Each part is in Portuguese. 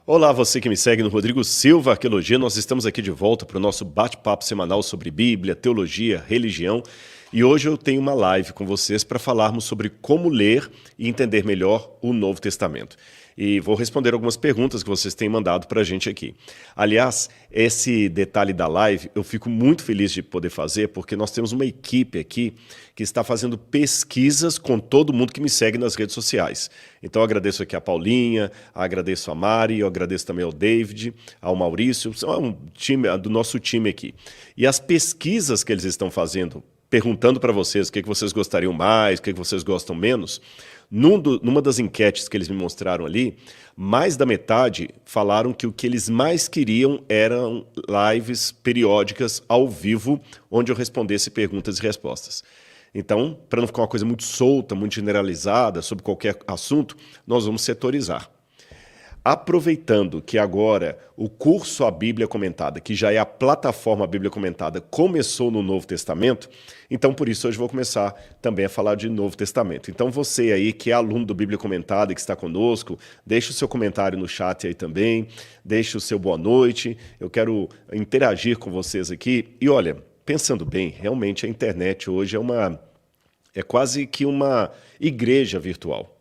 Olá, você que me segue no Rodrigo Silva Arqueologia. Nós estamos aqui de volta para o nosso bate-papo semanal sobre Bíblia, teologia, religião. E hoje eu tenho uma live com vocês para falarmos sobre como ler e entender melhor o Novo Testamento. E vou responder algumas perguntas que vocês têm mandado para a gente aqui. Aliás, esse detalhe da live eu fico muito feliz de poder fazer, porque nós temos uma equipe aqui que está fazendo pesquisas com todo mundo que me segue nas redes sociais. Então eu agradeço aqui a Paulinha, agradeço a Mari, eu agradeço também ao David, ao Maurício, são um time, do nosso time aqui. E as pesquisas que eles estão fazendo, perguntando para vocês o que vocês gostariam mais, o que vocês gostam menos, numa das enquetes que eles me mostraram ali, mais da metade falaram que o que eles mais queriam eram lives periódicas ao vivo, onde eu respondesse perguntas e respostas. Então, para não ficar uma coisa muito solta, muito generalizada sobre qualquer assunto, nós vamos setorizar. Aproveitando que agora o curso A Bíblia Comentada, que já é a plataforma A Bíblia Comentada, começou no Novo Testamento, então por isso hoje vou começar também a falar de Novo Testamento. Então você aí que é aluno do Bíblia Comentada e que está conosco, deixe o seu comentário no chat aí também, deixe o seu boa noite, eu quero interagir com vocês aqui. E olha, pensando bem, realmente a internet hoje é quase que uma igreja virtual.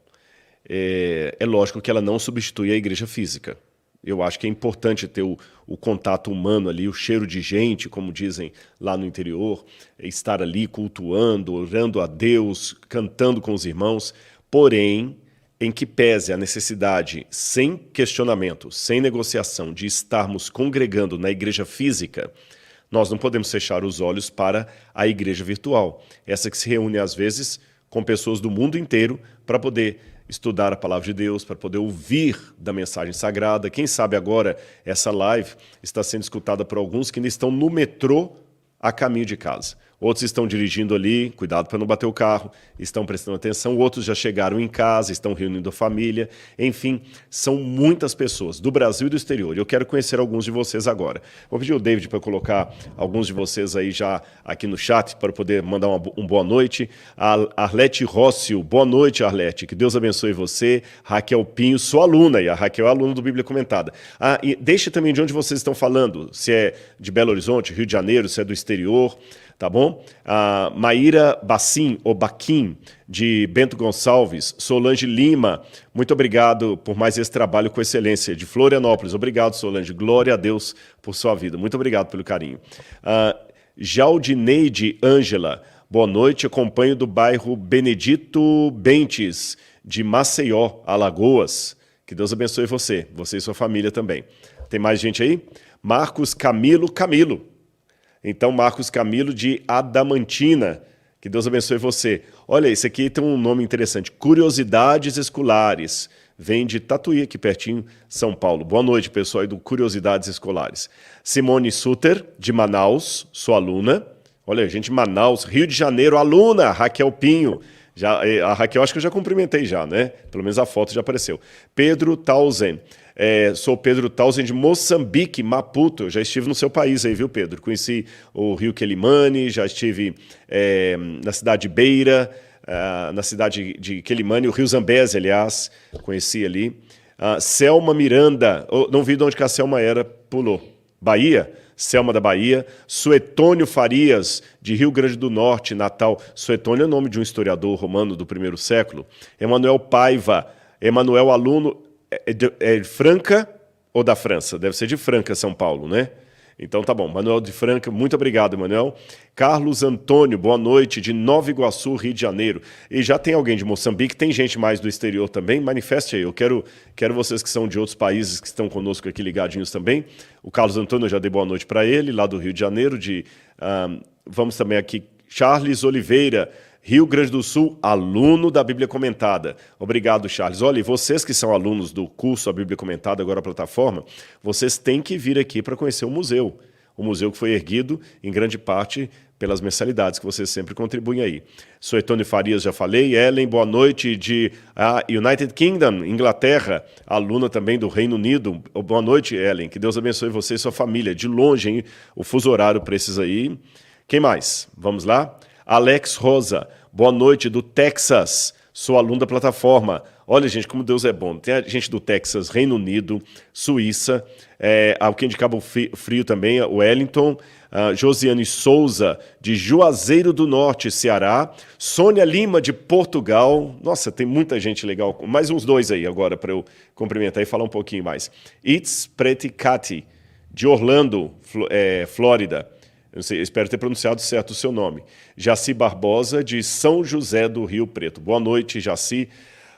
É lógico que ela não substitui a igreja física. Eu acho que é importante ter o contato humano ali, o cheiro de gente, como dizem lá no interior, estar ali cultuando, orando a Deus, cantando com os irmãos, porém, em que pese a necessidade, sem questionamento, sem negociação, de estarmos congregando na igreja física, nós não podemos fechar os olhos para a igreja virtual. Essa que se reúne, às vezes, com pessoas do mundo inteiro para poder estudar a palavra de Deus, para poder ouvir da mensagem sagrada. Quem sabe agora essa live está sendo escutada por alguns que ainda estão no metrô a caminho de casa. Outros estão dirigindo ali, cuidado para não bater o carro, estão prestando atenção, outros já chegaram em casa, estão reunindo a família, enfim, são muitas pessoas do Brasil e do exterior. Eu quero conhecer alguns de vocês agora. Vou pedir ao David para colocar alguns de vocês aí já aqui no chat, para poder mandar uma boa noite. A Arlete Rócio, boa noite, Arlete, que Deus abençoe você. Raquel Pinho, sua aluna, e a Raquel é aluna do Bíblia Comentada. E deixe também de onde vocês estão falando, se é de Belo Horizonte, Rio de Janeiro, se é do exterior. Tá bom? A Maíra Bacim, ou Baquim, de Bento Gonçalves, Solange Lima, muito obrigado por mais esse trabalho com excelência, de Florianópolis. Obrigado, Solange. Glória a Deus por sua vida. Muito obrigado pelo carinho. Jaldineide Ângela, boa noite. Acompanho do bairro Benedito Bentes, de Maceió, Alagoas. Que Deus abençoe você e sua família também. Tem mais gente aí? Marcos Camilo. Então, Marcos Camilo de Adamantina, que Deus abençoe você. Olha, esse aqui tem um nome interessante, Curiosidades Escolares, vem de Tatuí, aqui pertinho, São Paulo. Boa noite, pessoal aí do Curiosidades Escolares. Simone Suter, de Manaus, sua aluna. Olha, gente de Manaus, Rio de Janeiro, aluna, Raquel Pinho. A Raquel acho que eu já cumprimentei já, né? Pelo menos a foto já apareceu. Pedro Tausen. Sou Pedro Tausen de Moçambique, Maputo. Eu já estive no seu país aí, viu, Pedro? Conheci o Rio Quelimane, já estive na cidade de Beira, na cidade de Quelimane, o Rio Zambeze, aliás, conheci ali. Selma Miranda, não vi de onde que a Selma era, pulou. Bahia? Selma da Bahia. Suetônio Farias, de Rio Grande do Norte, Natal. Suetônio é o nome de um historiador romano do primeiro século. Emanuel Paiva, Emanuel aluno... É de Franca ou da França? Deve ser de Franca, São Paulo, né? Então tá bom. Manuel de Franca, muito obrigado, Emanuel. Carlos Antônio, boa noite, de Nova Iguaçu, Rio de Janeiro. E já tem alguém de Moçambique, tem gente mais do exterior também? Manifeste aí. Eu quero vocês que são de outros países que estão conosco aqui ligadinhos também. O Carlos Antônio, eu já dei boa noite para ele, lá do Rio de Janeiro. Vamos também aqui, Charles Oliveira, Rio Grande do Sul, aluno da Bíblia Comentada. Obrigado, Charles. Olha, e vocês que são alunos do curso A Bíblia Comentada, agora a plataforma, vocês têm que vir aqui para conhecer o museu. O museu que foi erguido, em grande parte, pelas mensalidades que vocês sempre contribuem aí. Suetônio Farias, já falei. Ellen, boa noite, de United Kingdom, Inglaterra, aluna também do Reino Unido. Boa noite, Ellen. Que Deus abençoe você e sua família. De longe, hein? O fuso horário para esses aí. Quem mais? Vamos lá? Alex Rosa, boa noite, do Texas, sou aluno da plataforma. Olha, gente, como Deus é bom. Tem a gente do Texas, Reino Unido, Suíça, alguém de Cabo Frio também, Wellington, Josiane Souza, de Juazeiro do Norte, Ceará, Sônia Lima, de Portugal. Nossa, tem muita gente legal. Mais uns dois aí agora para eu cumprimentar e falar um pouquinho mais. It's Pretty Cathy, de Orlando, Flórida. Eu sei, espero ter pronunciado certo o seu nome. Jaci Barbosa, de São José do Rio Preto. Boa noite, Jaci.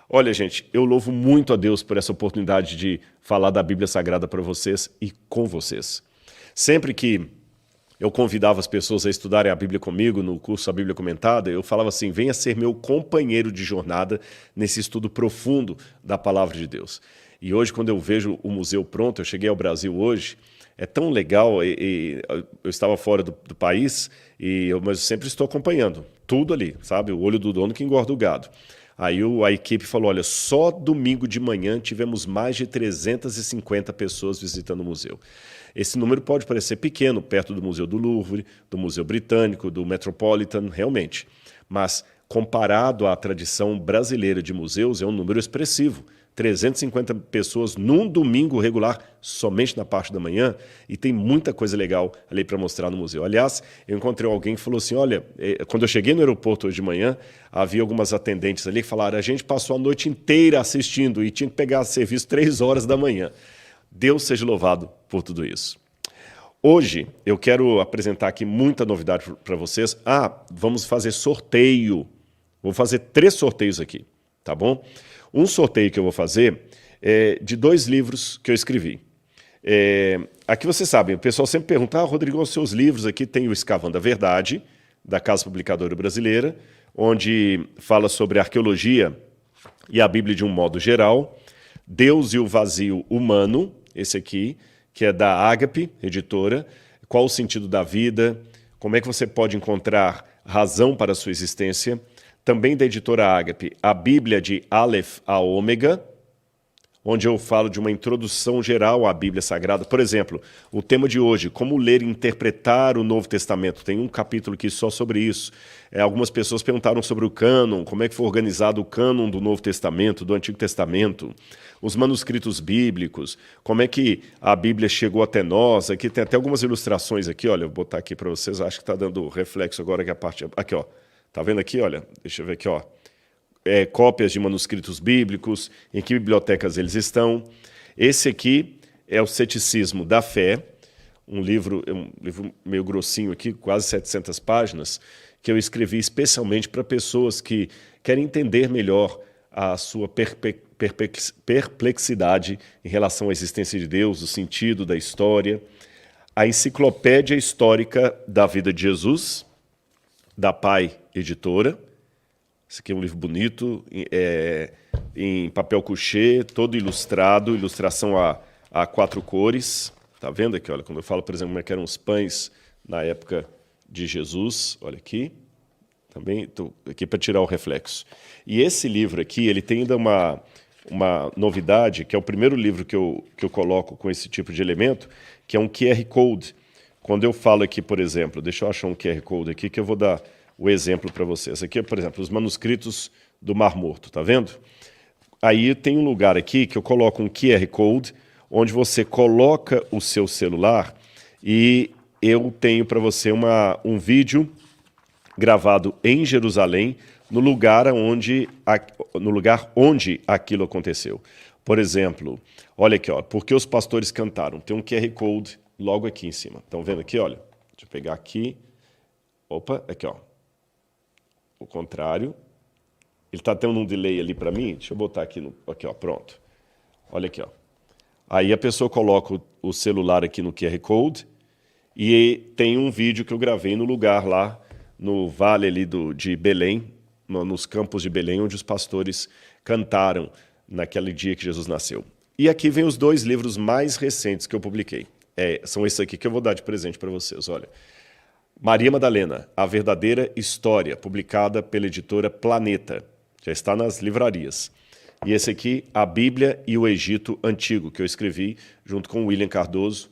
Olha, gente, eu louvo muito a Deus por essa oportunidade de falar da Bíblia Sagrada para vocês e com vocês. Sempre que eu convidava as pessoas a estudarem a Bíblia comigo no curso A Bíblia Comentada, eu falava assim, venha ser meu companheiro de jornada nesse estudo profundo da Palavra de Deus. E hoje, quando eu vejo o museu pronto, eu cheguei ao Brasil hoje, é tão legal, eu estava fora do país, mas eu sempre estou acompanhando tudo ali, sabe? O olho do dono que engorda o gado. Aí a equipe falou, olha, só domingo de manhã tivemos mais de 350 pessoas visitando o museu. Esse número pode parecer pequeno, perto do Museu do Louvre, do Museu Britânico, do Metropolitan, realmente. Mas, comparado à tradição brasileira de museus, é um número expressivo. 350 pessoas num domingo regular, somente na parte da manhã, e tem muita coisa legal ali para mostrar no museu. Aliás, eu encontrei alguém que falou assim, olha, quando eu cheguei no aeroporto hoje de manhã, havia algumas atendentes ali que falaram, a gente passou a noite inteira assistindo e tinha que pegar serviço 3 horas da manhã. Deus seja louvado por tudo isso. Hoje eu quero apresentar aqui muita novidade para vocês. Vamos fazer sorteio. Vou fazer 3 sorteios aqui, tá bom? Um sorteio que eu vou fazer é de 2 livros que eu escrevi. Aqui vocês sabem, o pessoal sempre pergunta, Rodrigo, os seus livros aqui tem o Escavando a Verdade, da Casa Publicadora Brasileira, onde fala sobre arqueologia e a Bíblia de um modo geral, Deus e o Vazio Humano, esse aqui, que é da Ágape, editora, qual o sentido da vida, como é que você pode encontrar razão para a sua existência, também da editora Ágape, a Bíblia de Aleph a Ômega, onde eu falo de uma introdução geral à Bíblia Sagrada. Por exemplo, o tema de hoje, como ler e interpretar o Novo Testamento. Tem um capítulo aqui só sobre isso. Algumas pessoas perguntaram sobre o cânon, como é que foi organizado o cânon do Novo Testamento, do Antigo Testamento, os manuscritos bíblicos, como é que a Bíblia chegou até nós. Aqui tem até algumas ilustrações aqui, olha, eu vou botar aqui para vocês, acho que está dando reflexo agora que a parte... Aqui, ó. Tá vendo aqui, olha? Deixa eu ver aqui, ó. Cópias de manuscritos bíblicos, em que bibliotecas eles estão. Esse aqui é o Ceticismo da Fé, um livro meio grossinho aqui, quase 700 páginas, que eu escrevi especialmente para pessoas que querem entender melhor a sua perplexidade em relação à existência de Deus, o sentido da história. A Enciclopédia Histórica da Vida de Jesus, da Pai Editora. Esse aqui é um livro bonito, em papel couché, todo ilustrado, ilustração a 4 cores. Tá vendo aqui? Olha, quando eu falo, por exemplo, como é que eram os pães na época de Jesus, olha aqui. Também estou aqui para tirar o reflexo. E esse livro aqui, ele tem ainda uma novidade, que é o primeiro livro que eu coloco com esse tipo de elemento, que é um QR Code. Quando eu falo aqui, por exemplo, deixa eu achar um QR Code aqui que eu vou dar o exemplo para vocês. Aqui, por exemplo, os manuscritos do Mar Morto, tá vendo? Aí tem um lugar aqui que eu coloco um QR Code, onde você coloca o seu celular e eu tenho para você um vídeo gravado em Jerusalém, no lugar onde aquilo aconteceu. Por exemplo, olha aqui, ó, porque os pastores cantaram. Tem um QR Code logo aqui em cima. Estão vendo aqui? Olha, deixa eu pegar aqui. Opa, aqui, ó. O contrário. Ele está tendo um delay ali para mim. Deixa eu botar aqui, aqui, ó, pronto. Olha aqui, ó. Aí a pessoa coloca o celular aqui no QR Code e tem um vídeo que eu gravei no lugar lá, no vale ali de Belém, nos campos de Belém, onde os pastores cantaram naquele dia que Jesus nasceu. E aqui vem os 2 livros mais recentes que eu publiquei. São esses aqui que eu vou dar de presente para vocês, olha. Maria Madalena, A Verdadeira História, publicada pela editora Planeta. Já está nas livrarias. E esse aqui, A Bíblia e o Egito Antigo, que eu escrevi junto com o William Cardoso,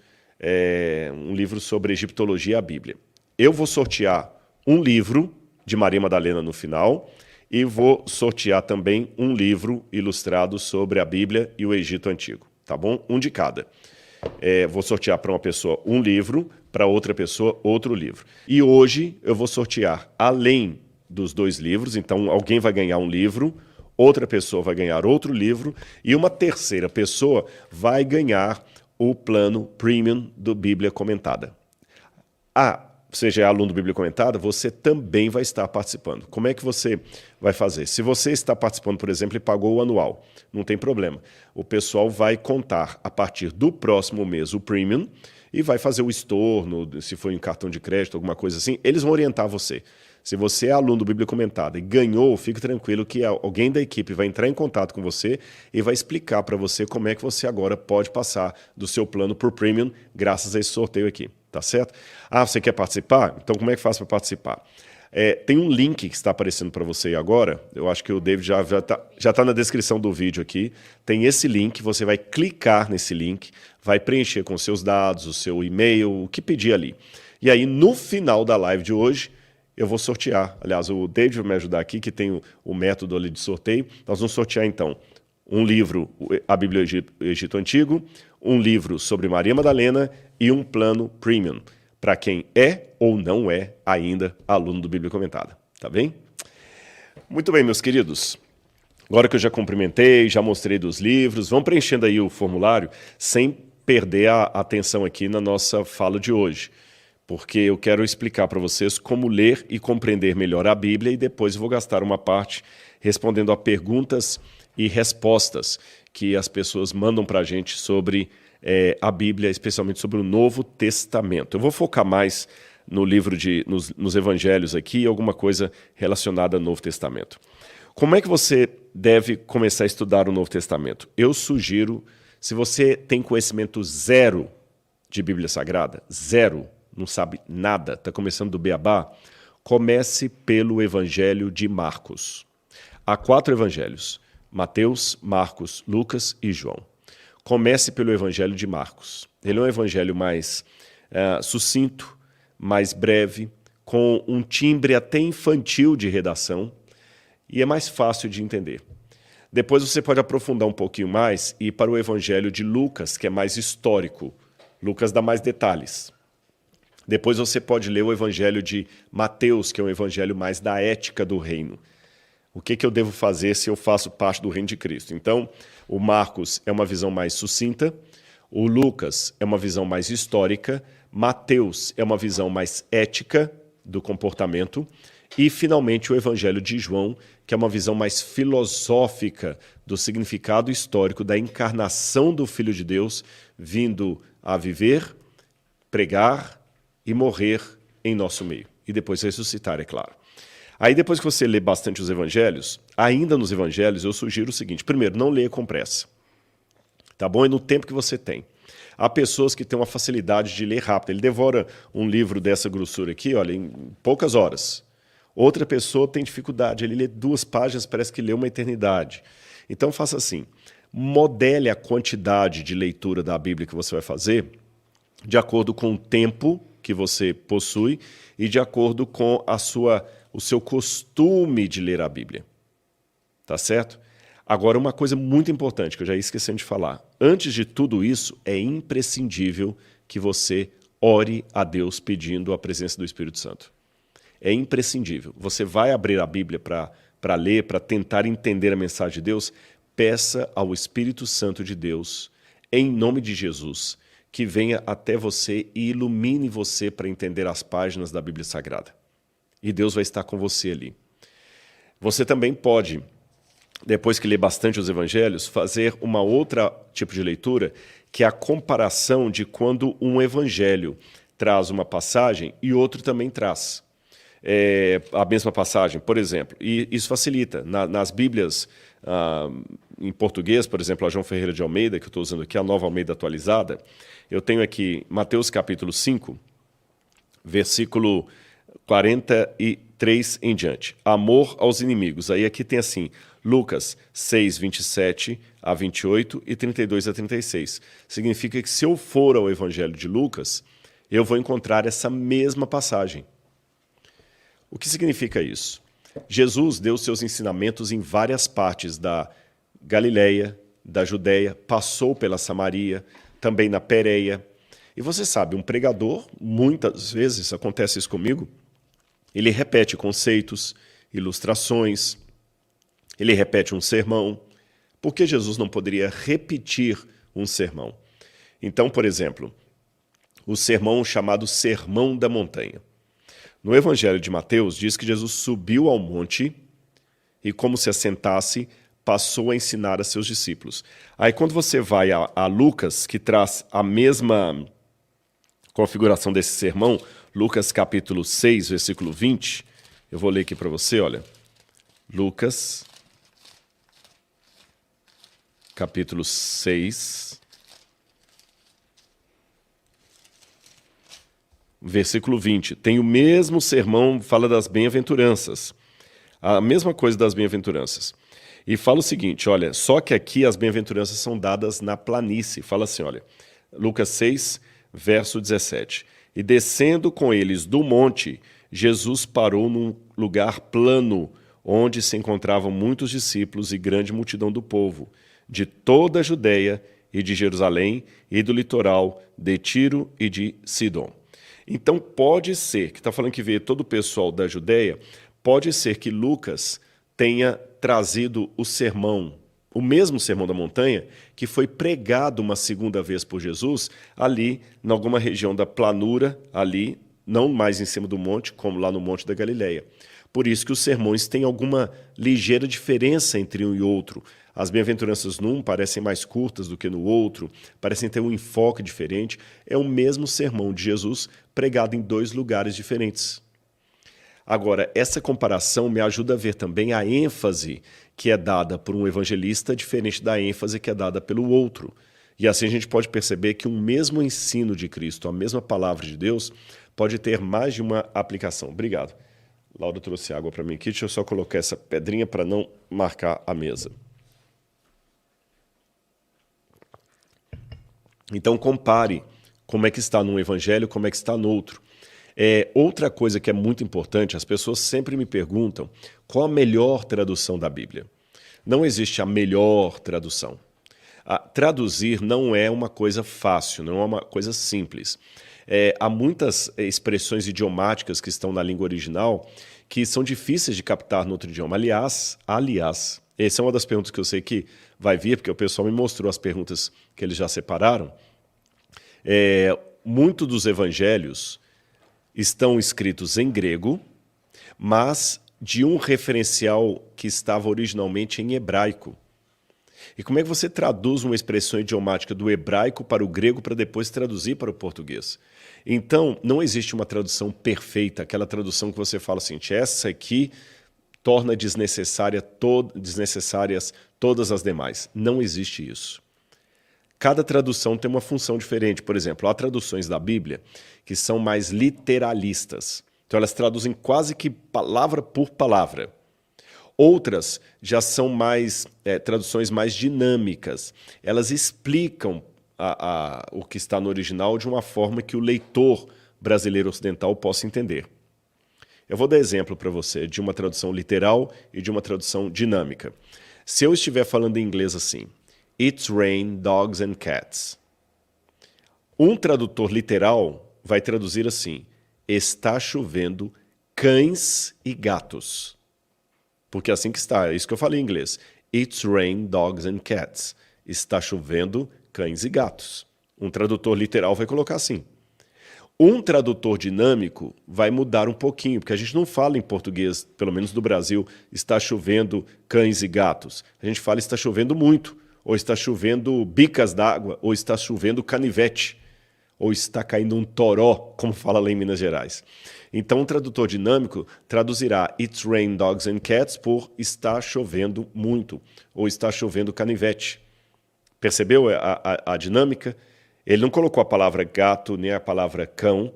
um livro sobre egiptologia e a Bíblia. Eu vou sortear um livro de Maria Madalena no final e vou sortear também um livro ilustrado sobre a Bíblia e o Egito Antigo, tá bom? Um de cada. Vou sortear para uma pessoa um livro, para outra pessoa outro livro. E hoje eu vou sortear, além dos 2 livros, então alguém vai ganhar um livro, outra pessoa vai ganhar outro livro e uma terceira pessoa vai ganhar o plano Premium do Bíblia Comentada. Você já é aluno do Bíblia Comentada, você também vai estar participando. Como é que você vai fazer? Se você está participando, por exemplo, e pagou o anual, não tem problema. O pessoal vai contar a partir do próximo mês o Premium e vai fazer o estorno, se for em cartão de crédito, alguma coisa assim, eles vão orientar você. Se você é aluno do Bíblia Comentada e ganhou, fique tranquilo que alguém da equipe vai entrar em contato com você e vai explicar para você como é que você agora pode passar do seu plano por Premium graças a esse sorteio aqui. Tá certo? Você quer participar? Então como é que faz para participar? Tem um link que está aparecendo para você aí agora, eu acho que o David já tá na descrição do vídeo aqui, tem esse link, você vai clicar nesse link, vai preencher com seus dados, o seu e-mail, o que pedir ali. E aí no final da live de hoje, eu vou sortear, aliás, o David vai me ajudar aqui, que tem o método ali de sorteio, nós vamos sortear então um livro, a Bíblia e o Egito Antigo, um livro sobre Maria Madalena e um plano Premium, para quem é ou não é ainda aluno do Bíblia Comentada. Tá bem? Muito bem, meus queridos. Agora que eu já cumprimentei, já mostrei dos livros, vão preenchendo aí o formulário sem perder a atenção aqui na nossa fala de hoje, porque eu quero explicar para vocês como ler e compreender melhor a Bíblia e depois eu vou gastar uma parte respondendo a perguntas e respostas que as pessoas mandam para a gente sobre a Bíblia, especialmente sobre o Novo Testamento. Eu vou focar mais no livro nos evangelhos aqui, alguma coisa relacionada ao Novo Testamento. Como é que você deve começar a estudar o Novo Testamento? Eu sugiro, se você tem conhecimento zero de Bíblia Sagrada, zero, não sabe nada, está começando do beabá, comece pelo Evangelho de Marcos. Há 4 evangelhos, Mateus, Marcos, Lucas e João. Comece pelo Evangelho de Marcos. Ele é um evangelho mais sucinto, mais breve, com um timbre até infantil de redação e é mais fácil de entender. Depois você pode aprofundar um pouquinho mais e ir para o Evangelho de Lucas, que é mais histórico. Lucas dá mais detalhes. Depois você pode ler o Evangelho de Mateus, que é um evangelho mais da ética do reino. O que eu devo fazer se eu faço parte do reino de Cristo? Então, o Marcos é uma visão mais sucinta, o Lucas é uma visão mais histórica, Mateus é uma visão mais ética do comportamento e, finalmente, o Evangelho de João, que é uma visão mais filosófica do significado histórico da encarnação do Filho de Deus, vindo a viver, pregar e morrer em nosso meio. E depois ressuscitar, é claro. Aí depois que você lê bastante os evangelhos, ainda nos evangelhos eu sugiro o seguinte, primeiro, não leia com pressa, tá bom? É no tempo que você tem. Há pessoas que têm uma facilidade de ler rápido, ele devora um livro dessa grossura aqui, olha, em poucas horas. Outra pessoa tem dificuldade, ele lê 2 páginas, parece que lê uma eternidade. Então faça assim, modele a quantidade de leitura da Bíblia que você vai fazer de acordo com o tempo que você possui e de acordo com o seu costume de ler a Bíblia. Tá certo? Agora, uma coisa muito importante que eu já ia esquecendo de falar. Antes de tudo isso, é imprescindível que você ore a Deus pedindo a presença do Espírito Santo. É imprescindível. Você vai abrir a Bíblia para ler, para tentar entender a mensagem de Deus, peça ao Espírito Santo de Deus, em nome de Jesus, que venha até você e ilumine você para entender as páginas da Bíblia Sagrada. E Deus vai estar com você ali. Você também pode, depois que lê bastante os evangelhos, fazer uma outra tipo de leitura, que é a comparação de quando um evangelho traz uma passagem e outro também traz a mesma passagem, por exemplo. E isso facilita. Nas Bíblias em português, por exemplo, a João Ferreira de Almeida, que eu estou usando aqui, a Nova Almeida atualizada, eu tenho aqui Mateus capítulo 5, versículo 43 em diante. Amor aos inimigos. Aí aqui tem assim, Lucas 6, 27 a 28 e 32 a 36. Significa que se eu for ao Evangelho de Lucas, eu vou encontrar essa mesma passagem. O que significa isso? Jesus deu seus ensinamentos em várias partes da Galileia, da Judéia, passou pela Samaria, também na Pérea. E você sabe, um pregador, muitas vezes acontece isso comigo, ele repete conceitos, ilustrações, ele repete um sermão. Por que Jesus não poderia repetir um sermão? Então, por exemplo, o sermão chamado Sermão da Montanha. No Evangelho de Mateus, diz que Jesus subiu ao monte e, como se assentasse, passou a ensinar a seus discípulos. Aí, quando você vai a Lucas, que traz a mesma configuração desse sermão, Lucas capítulo 6, versículo 20, eu vou ler aqui para você, olha. Lucas, capítulo 6, versículo 20. Tem o mesmo sermão, fala das bem-aventuranças. A mesma coisa das bem-aventuranças. E fala o seguinte, olha, só que aqui as bem-aventuranças são dadas na planície. Fala assim, olha, Lucas 6, verso 17. E descendo com eles do monte, Jesus parou num lugar plano, onde se encontravam muitos discípulos e grande multidão do povo, de toda a Judéia e de Jerusalém e do litoral de Tiro e de Sidom. Então pode ser, que está falando que veio todo o pessoal da Judéia, pode ser que Lucas tenha trazido o sermão, o mesmo sermão da montanha, que foi pregado uma segunda vez por Jesus, ali, em alguma região da planura, ali, não mais em cima do monte, como lá no Monte da Galileia. Por isso que os sermões têm alguma ligeira diferença entre um e outro. As bem-aventuranças num parecem mais curtas do que no outro, parecem ter um enfoque diferente. É o mesmo sermão de Jesus pregado em dois lugares diferentes. Agora, essa comparação me ajuda a ver também a ênfase que é dada por um evangelista diferente da ênfase que é dada pelo outro. E assim a gente pode perceber que um mesmo ensino de Cristo, a mesma palavra de Deus, pode ter mais de uma aplicação. Obrigado. Laura trouxe água para mim aqui, deixa eu só colocar essa pedrinha para não marcar a mesa. Então compare como é que está num evangelho, como é que está no outro. Outra coisa que é muito importante, as pessoas sempre me perguntam qual a melhor tradução da Bíblia. Não existe a melhor tradução. Traduzir não é uma coisa fácil, não é uma coisa simples. Há muitas expressões idiomáticas que estão na língua original que são difíceis de captar no outro idioma. Aliás, essa é uma das perguntas que eu sei que vai vir, porque o pessoal me mostrou as perguntas que eles já separaram. Muitos dos evangelhos estão escritos em grego, mas de um referencial que estava originalmente em hebraico. E como é que você traduz uma expressão idiomática do hebraico para o grego para depois traduzir para o português? Então, não existe uma tradução perfeita, aquela tradução que você fala assim, essa aqui torna desnecessárias todas as demais. Não existe isso. Cada tradução tem uma função diferente. Por exemplo, há traduções da Bíblia que são mais literalistas. Então elas traduzem quase que palavra por palavra. Outras já são mais traduções mais dinâmicas. Elas explicam o que está no original de uma forma que o leitor brasileiro ocidental possa entender. Eu vou dar exemplo para você de uma tradução literal e de uma tradução dinâmica. Se eu estiver falando em inglês assim, It's rain, dogs and cats. Um tradutor literal vai traduzir assim, está chovendo cães e gatos. Porque é assim que está, é isso que eu falei em inglês. It's rain, dogs and cats. Está chovendo cães e gatos. Um tradutor literal vai colocar assim. Um tradutor dinâmico vai mudar um pouquinho, porque a gente não fala em português, pelo menos do Brasil, está chovendo cães e gatos. A gente fala está chovendo muito. Ou está chovendo bicas d'água, ou está chovendo canivete, ou está caindo um toró, como fala lá em Minas Gerais. Então, um tradutor dinâmico traduzirá It's rain, dogs and cats por está chovendo muito, ou está chovendo canivete. Percebeu a dinâmica? Ele não colocou a palavra gato nem a palavra cão,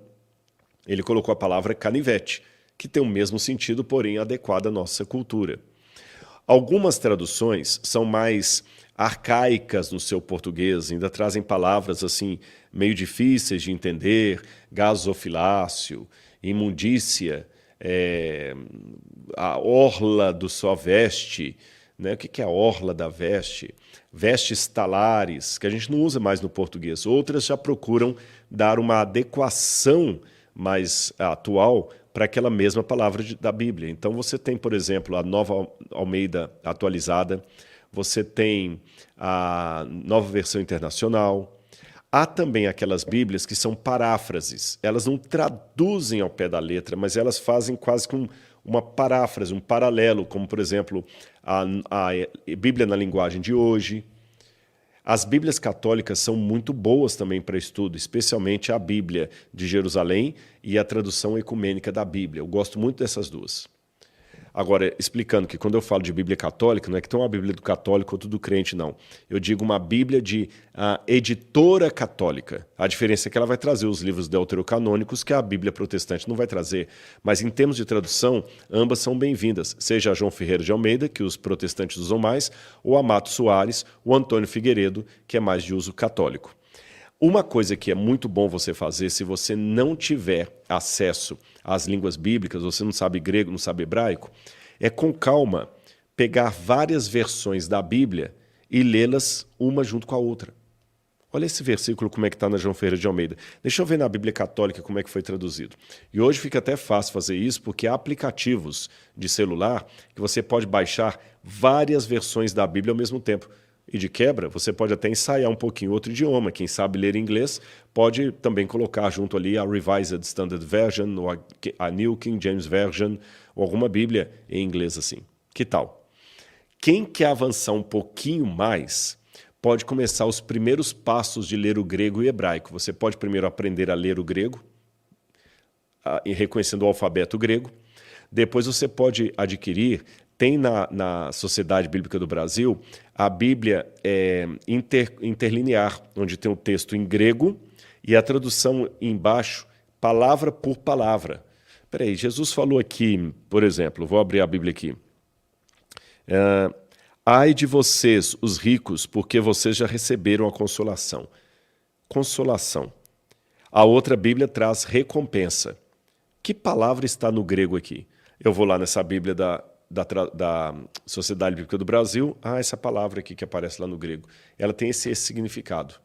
ele colocou a palavra canivete, que tem o mesmo sentido, porém adequado à nossa cultura. Algumas traduções são mais arcaicas no seu português, ainda trazem palavras assim meio difíceis de entender, gasofilácio, imundícia, a orla do sua veste, né? O que é a orla da veste? Vestes talares, que a gente não usa mais no português. Outras já procuram dar uma adequação mais atual para aquela mesma palavra da Bíblia. Então você tem, por exemplo, a Nova Almeida atualizada, você tem a Nova Versão Internacional. Há também aquelas Bíblias que são paráfrases. Elas não traduzem ao pé da letra, mas elas fazem quase que uma paráfrase, um paralelo, como, por exemplo, a Bíblia na linguagem de hoje. As Bíblias católicas são muito boas também para estudo, especialmente a Bíblia de Jerusalém e a tradução ecumênica da Bíblia. Eu gosto muito dessas duas. Agora, explicando que quando eu falo de Bíblia católica, não é que tem uma Bíblia do católico ou do crente, não. Eu digo uma Bíblia de editora católica. A diferença é que ela vai trazer os livros deuterocanônicos que a Bíblia protestante não vai trazer. Mas em termos de tradução, ambas são bem-vindas. Seja a João Ferreira de Almeida, que os protestantes usam mais, ou a Mato Soares, ou Antônio Figueiredo, que é mais de uso católico. Uma coisa que é muito bom você fazer, se você não tiver acesso às línguas bíblicas, você não sabe grego, não sabe hebraico, é com calma pegar várias versões da Bíblia e lê-las uma junto com a outra. Olha esse versículo como é que está na João Ferreira de Almeida. Deixa eu ver na Bíblia Católica como é que foi traduzido. E hoje fica até fácil fazer isso porque há aplicativos de celular que você pode baixar várias versões da Bíblia ao mesmo tempo. E de quebra, você pode até ensaiar um pouquinho outro idioma. Quem sabe ler inglês pode também colocar junto ali a Revised Standard Version, ou a New King James Version, ou alguma Bíblia em inglês assim. Que tal? Quem quer avançar um pouquinho mais, pode começar os primeiros passos de ler o grego e hebraico. Você pode primeiro aprender a ler o grego, reconhecendo o alfabeto grego. Depois você pode adquirir... Tem na Sociedade Bíblica do Brasil a Bíblia interlinear, onde tem o texto em grego e a tradução embaixo, palavra por palavra. Espera aí, Jesus falou aqui, por exemplo, vou abrir a Bíblia aqui. Ai de vocês, os ricos, porque vocês já receberam a consolação. Consolação. A outra Bíblia traz recompensa. Que palavra está no grego aqui? Eu vou lá nessa Bíblia da Sociedade Bíblica do Brasil, essa palavra aqui que aparece lá no grego, ela tem esse significado.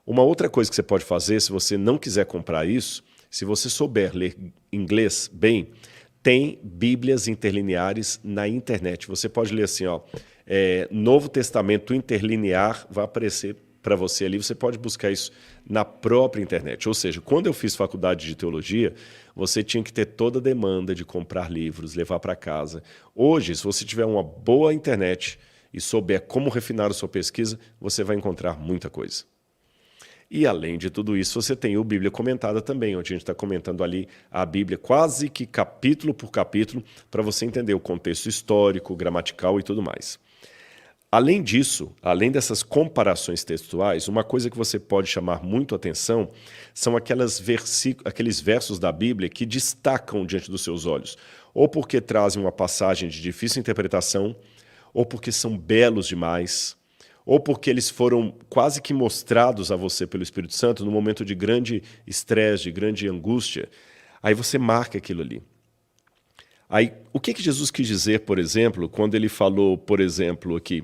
Uma outra coisa que você pode fazer, se você não quiser comprar isso, se você souber ler inglês bem, tem Bíblias interlineares na internet. Você pode ler assim, Novo Testamento interlinear, vai aparecer para você ali, você pode buscar isso na própria internet. Ou seja, quando eu fiz faculdade de teologia, você tinha que ter toda a demanda de comprar livros, levar para casa. Hoje, se você tiver uma boa internet e souber como refinar a sua pesquisa, você vai encontrar muita coisa. E além de tudo isso, você tem o Bíblia Comentada também, onde a gente está comentando ali a Bíblia quase que capítulo por capítulo, para você entender o contexto histórico, gramatical e tudo mais. Além disso, além dessas comparações textuais, uma coisa que você pode chamar muito atenção são aqueles versos da Bíblia que destacam diante dos seus olhos, ou porque trazem uma passagem de difícil interpretação, ou porque são belos demais, ou porque eles foram quase que mostrados a você pelo Espírito Santo no momento de grande estresse, de grande angústia. Aí você marca aquilo ali. Aí, o que Jesus quis dizer, por exemplo, quando ele falou, por exemplo, aqui,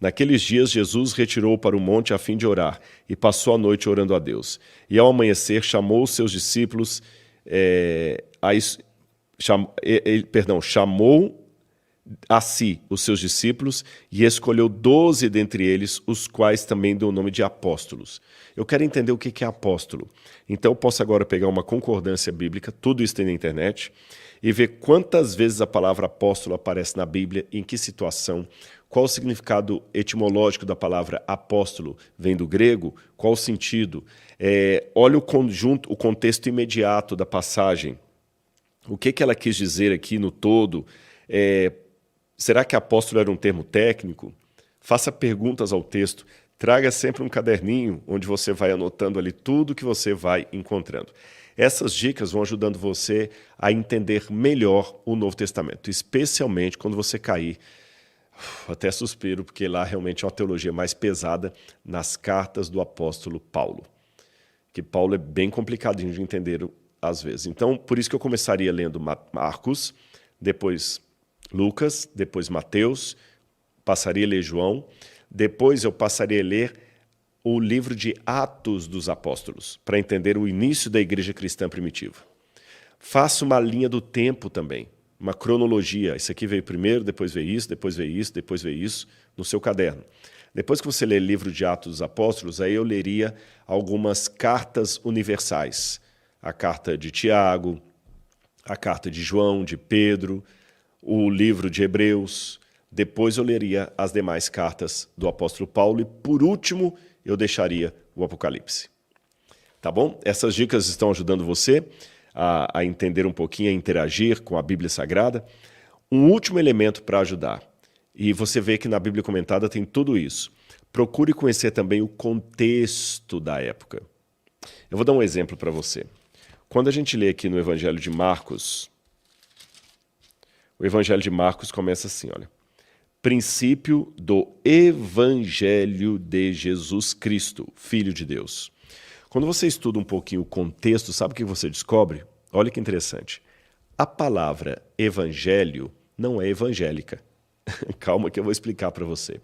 naqueles dias Jesus retirou para o monte a fim de orar e passou a noite orando a Deus. E ao amanhecer chamou os seus discípulos, chamou a si os seus discípulos e escolheu 12 dentre eles, os quais também deu o nome de apóstolos. Eu quero entender o que é apóstolo. Então eu posso agora pegar uma concordância bíblica, tudo isso tem na internet, e ver quantas vezes a palavra apóstolo aparece na Bíblia, em que situação, qual o significado etimológico da palavra apóstolo, vem do grego, qual o sentido. Olha o conjunto, o contexto imediato da passagem. O que ela quis dizer aqui no todo? Será que apóstolo era um termo técnico? Faça perguntas ao texto. Traga sempre um caderninho onde você vai anotando ali tudo que você vai encontrando. Essas dicas vão ajudando você a entender melhor o Novo Testamento, especialmente quando você cair, até suspiro, porque lá realmente é uma teologia mais pesada nas cartas do apóstolo Paulo. Que Paulo é bem complicadinho de entender às vezes. Então, por isso que eu começaria lendo Marcos, depois Lucas, depois Mateus, passaria a ler João, depois eu passaria a ler o livro de Atos dos Apóstolos, para entender o início da igreja cristã primitiva. Faça uma linha do tempo também, uma cronologia. Isso aqui veio primeiro, depois veio isso, depois veio isso, depois veio isso, no seu caderno. Depois que você lê o livro de Atos dos Apóstolos, aí eu leria algumas cartas universais. A carta de Tiago, a carta de João, de Pedro, o livro de Hebreus. Depois eu leria as demais cartas do apóstolo Paulo e, por último, eu deixaria o Apocalipse. Tá bom? Essas dicas estão ajudando você a entender um pouquinho, a interagir com a Bíblia Sagrada. Um último elemento para ajudar, e você vê que na Bíblia Comentada tem tudo isso. Procure conhecer também o contexto da época. Eu vou dar um exemplo para você. Quando a gente lê aqui no Evangelho de Marcos, o Evangelho de Marcos começa assim, olha. Princípio do Evangelho de Jesus Cristo, Filho de Deus. Quando você estuda um pouquinho o contexto, sabe o que você descobre? Olha que interessante. A palavra evangelho não é evangélica. Calma que eu vou explicar para você.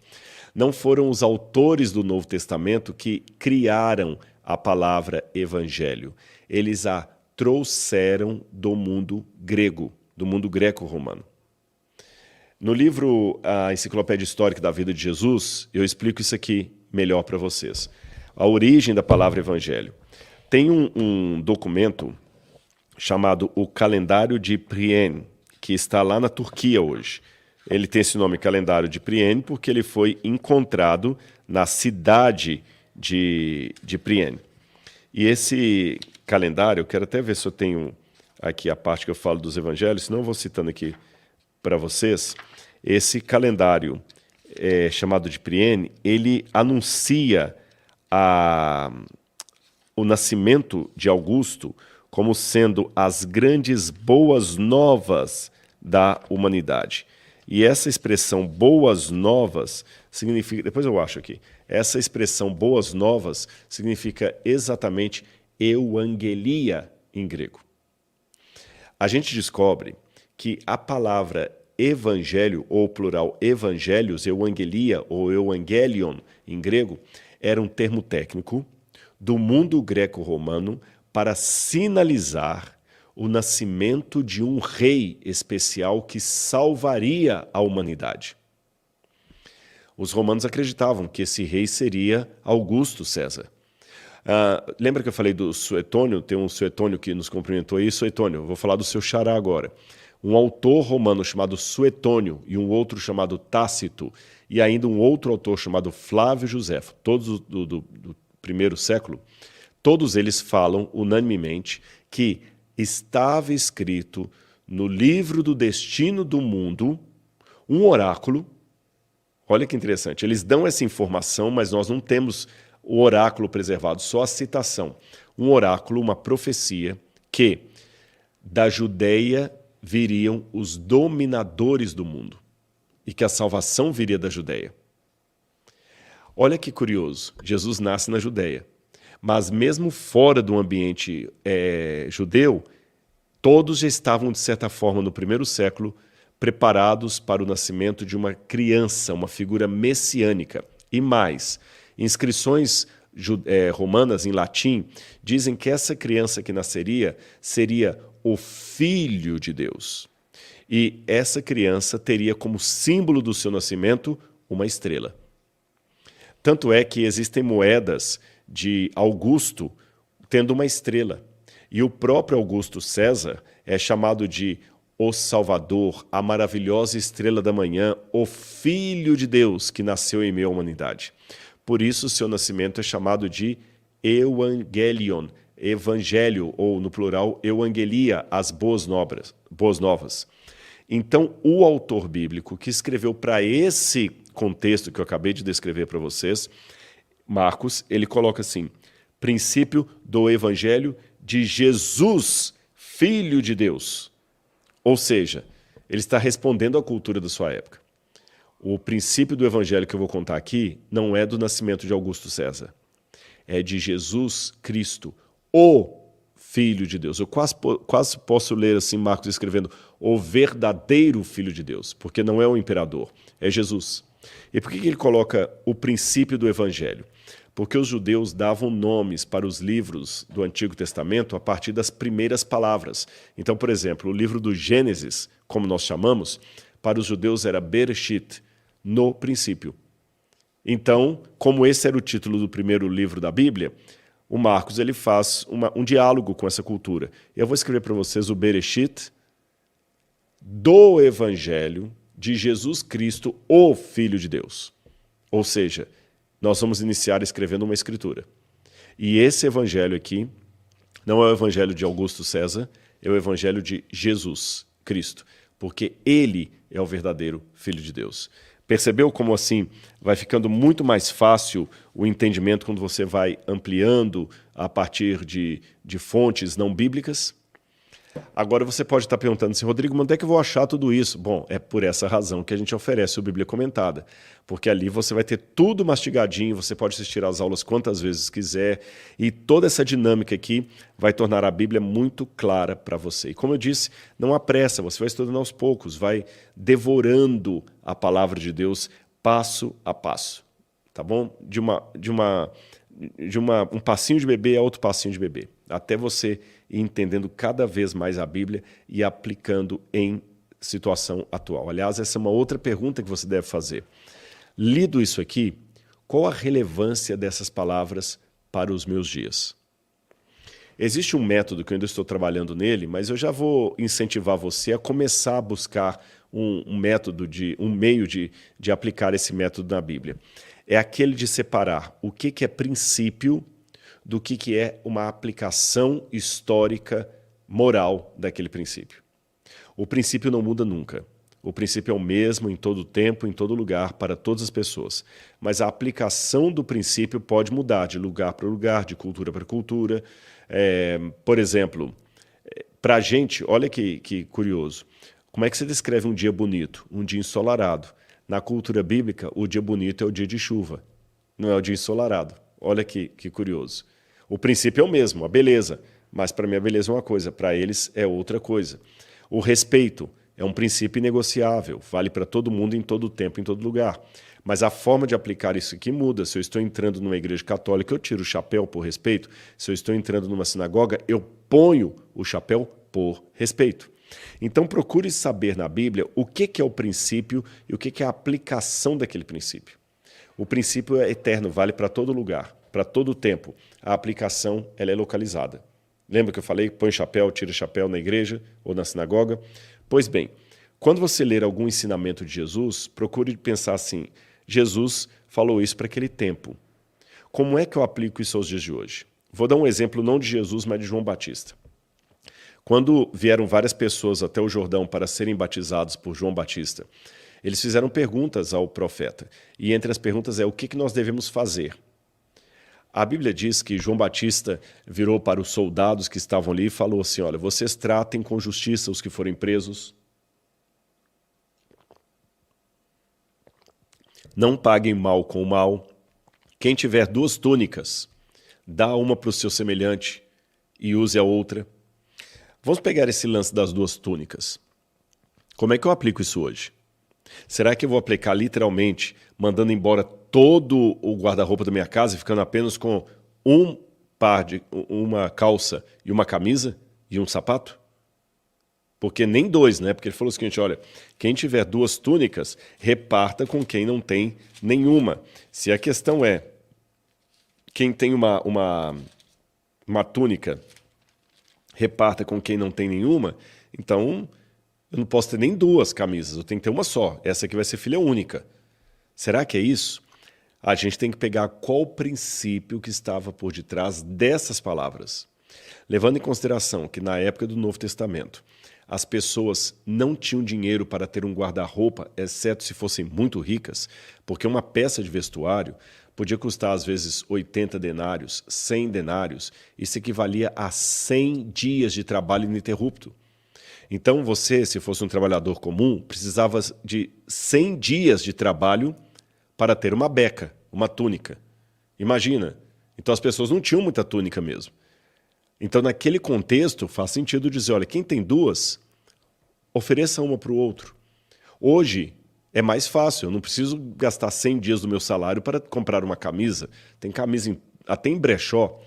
Não foram os autores do Novo Testamento que criaram a palavra evangelho. Eles a trouxeram do mundo grego, do mundo greco-romano. No livro A Enciclopédia Histórica da Vida de Jesus, eu explico isso aqui melhor para vocês. A origem da palavra evangelho. Tem um documento chamado o Calendário de Priene, que está lá na Turquia hoje. Ele tem esse nome, Calendário de Priene, porque ele foi encontrado na cidade de Priene. E esse calendário, eu quero até ver se eu tenho aqui a parte que eu falo dos evangelhos, senão eu vou citando aqui para vocês. Esse calendário chamado de Priene, ele anuncia o nascimento de Augusto como sendo as grandes boas novas da humanidade. E essa expressão boas novas significa, depois eu acho aqui, essa expressão boas novas significa exatamente euangelia em grego. A gente descobre que a palavra evangelho, ou plural evangelhos, euangelia ou euangelion em grego, era um termo técnico do mundo greco-romano para sinalizar o nascimento de um rei especial que salvaria a humanidade. Os romanos acreditavam que esse rei seria Augusto César. Lembra que eu falei do Suetônio? Tem um Suetônio que nos cumprimentou aí. Suetônio, eu vou falar do seu xará agora. Um autor romano chamado Suetônio e um outro chamado Tácito e ainda um outro autor chamado Flávio Josefo, todos do primeiro século, todos eles falam unanimemente que estava escrito no livro do destino do mundo um oráculo. Olha que interessante, eles dão essa informação, mas nós não temos o oráculo preservado, só a citação. Um oráculo, uma profecia, que da Judeia viriam os dominadores do mundo e que a salvação viria da Judeia. Olha que curioso, Jesus nasce na Judeia, mas mesmo fora do ambiente judeu, todos já estavam, de certa forma, no primeiro século, preparados para o nascimento de uma criança, uma figura messiânica. E mais, inscrições romanas em latim dizem que essa criança que nasceria seria o Filho de Deus. E essa criança teria como símbolo do seu nascimento uma estrela. Tanto é que existem moedas de Augusto tendo uma estrela. E o próprio Augusto César é chamado de o Salvador, a maravilhosa estrela da manhã, o Filho de Deus que nasceu em meio à humanidade. Por isso, seu nascimento é chamado de Evangelion, Evangelho, ou no plural, Euangelia, as boas novas. Então, o autor bíblico que escreveu para esse contexto que eu acabei de descrever para vocês, Marcos, ele coloca assim, princípio do Evangelho de Jesus, Filho de Deus. Ou seja, ele está respondendo à cultura da sua época. O princípio do Evangelho que eu vou contar aqui não é do nascimento de Augusto César, é de Jesus Cristo, o Filho de Deus. Eu quase posso ler assim Marcos escrevendo o verdadeiro Filho de Deus, porque não é o imperador, é Jesus. E por que ele coloca o princípio do Evangelho? Porque os judeus davam nomes para os livros do Antigo Testamento a partir das primeiras palavras. Então, por exemplo, o livro do Gênesis, como nós chamamos, para os judeus era Bereshit, no princípio. Então, como esse era o título do primeiro livro da Bíblia, o Marcos ele faz um diálogo com essa cultura. Eu vou escrever para vocês o Bereshit do Evangelho de Jesus Cristo, o Filho de Deus. Ou seja, nós vamos iniciar escrevendo uma escritura. E esse evangelho aqui não é o evangelho de Augusto César, é o evangelho de Jesus Cristo, porque ele é o verdadeiro Filho de Deus. Percebeu como assim vai ficando muito mais fácil o entendimento quando você vai ampliando a partir de fontes não bíblicas? Agora você pode estar perguntando assim, Rodrigo, mas onde é que eu vou achar tudo isso? Bom, é por essa razão que a gente oferece o Bíblia Comentada, porque ali você vai ter tudo mastigadinho, você pode assistir às aulas quantas vezes quiser, e toda essa dinâmica aqui vai tornar a Bíblia muito clara para você. E como eu disse, não há pressa, você vai estudando aos poucos, vai devorando a palavra de Deus passo a passo, tá bom? De um passinho de bebê a outro passinho de bebê, até você ir entendendo cada vez mais a Bíblia e aplicando em situação atual. Aliás, essa é uma outra pergunta que você deve fazer. Lido isso aqui, qual a relevância dessas palavras para os meus dias? Existe um método que eu ainda estou trabalhando nele, mas eu já vou incentivar você a começar a buscar um meio de aplicar esse método na Bíblia. É aquele de separar o que é princípio do que é uma aplicação histórica, moral daquele princípio. O princípio não muda nunca. O princípio é o mesmo em todo tempo, em todo lugar, para todas as pessoas. Mas a aplicação do princípio pode mudar de lugar para lugar, de cultura para cultura. Por exemplo, para a gente, olha que curioso, como é que você descreve um dia bonito? Um dia ensolarado. Na cultura bíblica, o dia bonito é o dia de chuva, não é o dia ensolarado. Olha que curioso. O princípio é o mesmo, a beleza, mas para mim a beleza é uma coisa, para eles é outra coisa. O respeito é um princípio inegociável, vale para todo mundo, em todo tempo, em todo lugar. Mas a forma de aplicar isso aqui muda. Se eu estou entrando numa igreja católica, eu tiro o chapéu por respeito. Se eu estou entrando numa sinagoga, eu ponho o chapéu por respeito. Então procure saber na Bíblia o que é o princípio e o que é a aplicação daquele princípio. O princípio é eterno, vale para todo lugar, para todo tempo. A aplicação ela é localizada. Lembra que eu falei, põe chapéu, tira chapéu na igreja ou na sinagoga? Pois bem, quando você ler algum ensinamento de Jesus, procure pensar assim, Jesus falou isso para aquele tempo. Como é que eu aplico isso aos dias de hoje? Vou dar um exemplo não de Jesus, mas de João Batista. Quando vieram várias pessoas até o Jordão para serem batizados por João Batista, eles fizeram perguntas ao profeta. E entre as perguntas o que nós devemos fazer? A Bíblia diz que João Batista virou para os soldados que estavam ali e falou assim, olha, vocês tratem com justiça os que forem presos, não paguem mal com o mal, quem tiver 2 túnicas, dá uma para o seu semelhante e use a outra. Vamos pegar esse lance das 2 túnicas. Como é que eu aplico isso hoje? Será que eu vou aplicar literalmente, mandando embora todo o guarda-roupa da minha casa e ficando apenas com uma calça e uma camisa e um sapato? Porque nem 2, né? Porque ele falou o seguinte, olha, quem tiver 2 túnicas, reparta com quem não tem nenhuma. Se a questão é, quem tem uma túnica, reparta com quem não tem nenhuma, então eu não posso ter nem 2 camisas, eu tenho que ter uma só. Essa aqui vai ser filha única. Será que é isso? A gente tem que pegar qual o princípio que estava por detrás dessas palavras. Levando em consideração que na época do Novo Testamento, as pessoas não tinham dinheiro para ter um guarda-roupa, exceto se fossem muito ricas, porque uma peça de vestuário podia custar às vezes 80 denários, 100 denários, isso equivalia a 100 dias de trabalho ininterrupto. Então você, se fosse um trabalhador comum, precisava de 100 dias de trabalho para ter uma beca, uma túnica. Imagina. Então as pessoas não tinham muita túnica mesmo. Então, naquele contexto, faz sentido dizer, olha, quem tem duas, ofereça uma para o outro. Hoje é mais fácil, eu não preciso gastar 100 dias do meu salário para comprar uma camisa. Tem camisa até em brechó.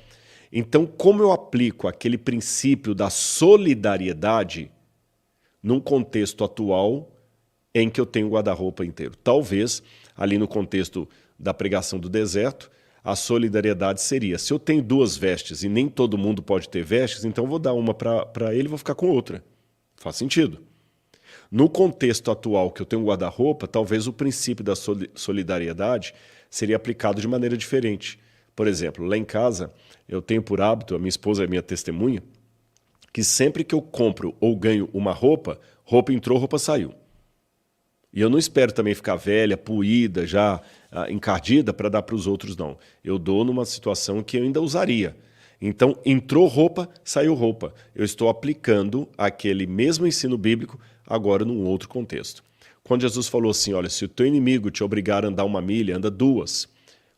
Então, como eu aplico aquele princípio da solidariedade num contexto atual em que eu tenho o guarda-roupa inteiro? Talvez, ali no contexto da pregação do deserto, a solidariedade seria, se eu tenho duas vestes e nem todo mundo pode ter vestes, então eu vou dar uma para ele e vou ficar com outra. Faz sentido. No contexto atual que eu tenho um guarda-roupa, talvez o princípio da solidariedade seria aplicado de maneira diferente. Por exemplo, lá em casa, eu tenho por hábito, a minha esposa é minha testemunha, que sempre que eu compro ou ganho uma roupa, roupa entrou, roupa saiu. E eu não espero também ficar velha, puída, já encardida para dar para os outros, não. Eu dou numa situação que eu ainda usaria. Então, entrou roupa, saiu roupa. Eu estou aplicando aquele mesmo ensino bíblico agora num outro contexto. Quando Jesus falou assim, olha, se o teu inimigo te obrigar a andar 1 milha, anda 2.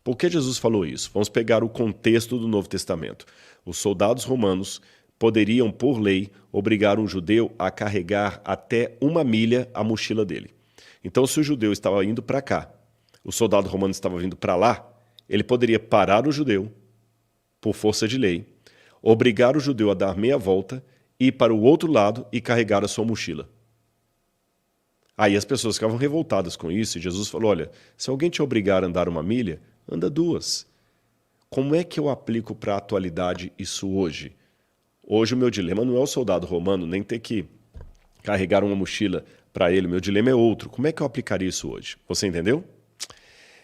Por que Jesus falou isso? Vamos pegar o contexto do Novo Testamento. Os soldados romanos poderiam, por lei, obrigar um judeu a carregar até 1 milha a mochila dele. Então, se o judeu estava indo para cá, o soldado romano estava vindo para lá, ele poderia parar o judeu, por força de lei, obrigar o judeu a dar meia volta, ir para o outro lado e carregar a sua mochila. Aí as pessoas ficavam revoltadas com isso e Jesus falou, olha, se alguém te obrigar a andar 1 milha, anda 2. Como é que eu aplico para a atualidade isso hoje? Hoje o meu dilema não é o soldado romano nem ter que carregar uma mochila para ele, o meu dilema é outro. Como é que eu aplicaria isso hoje? Você entendeu?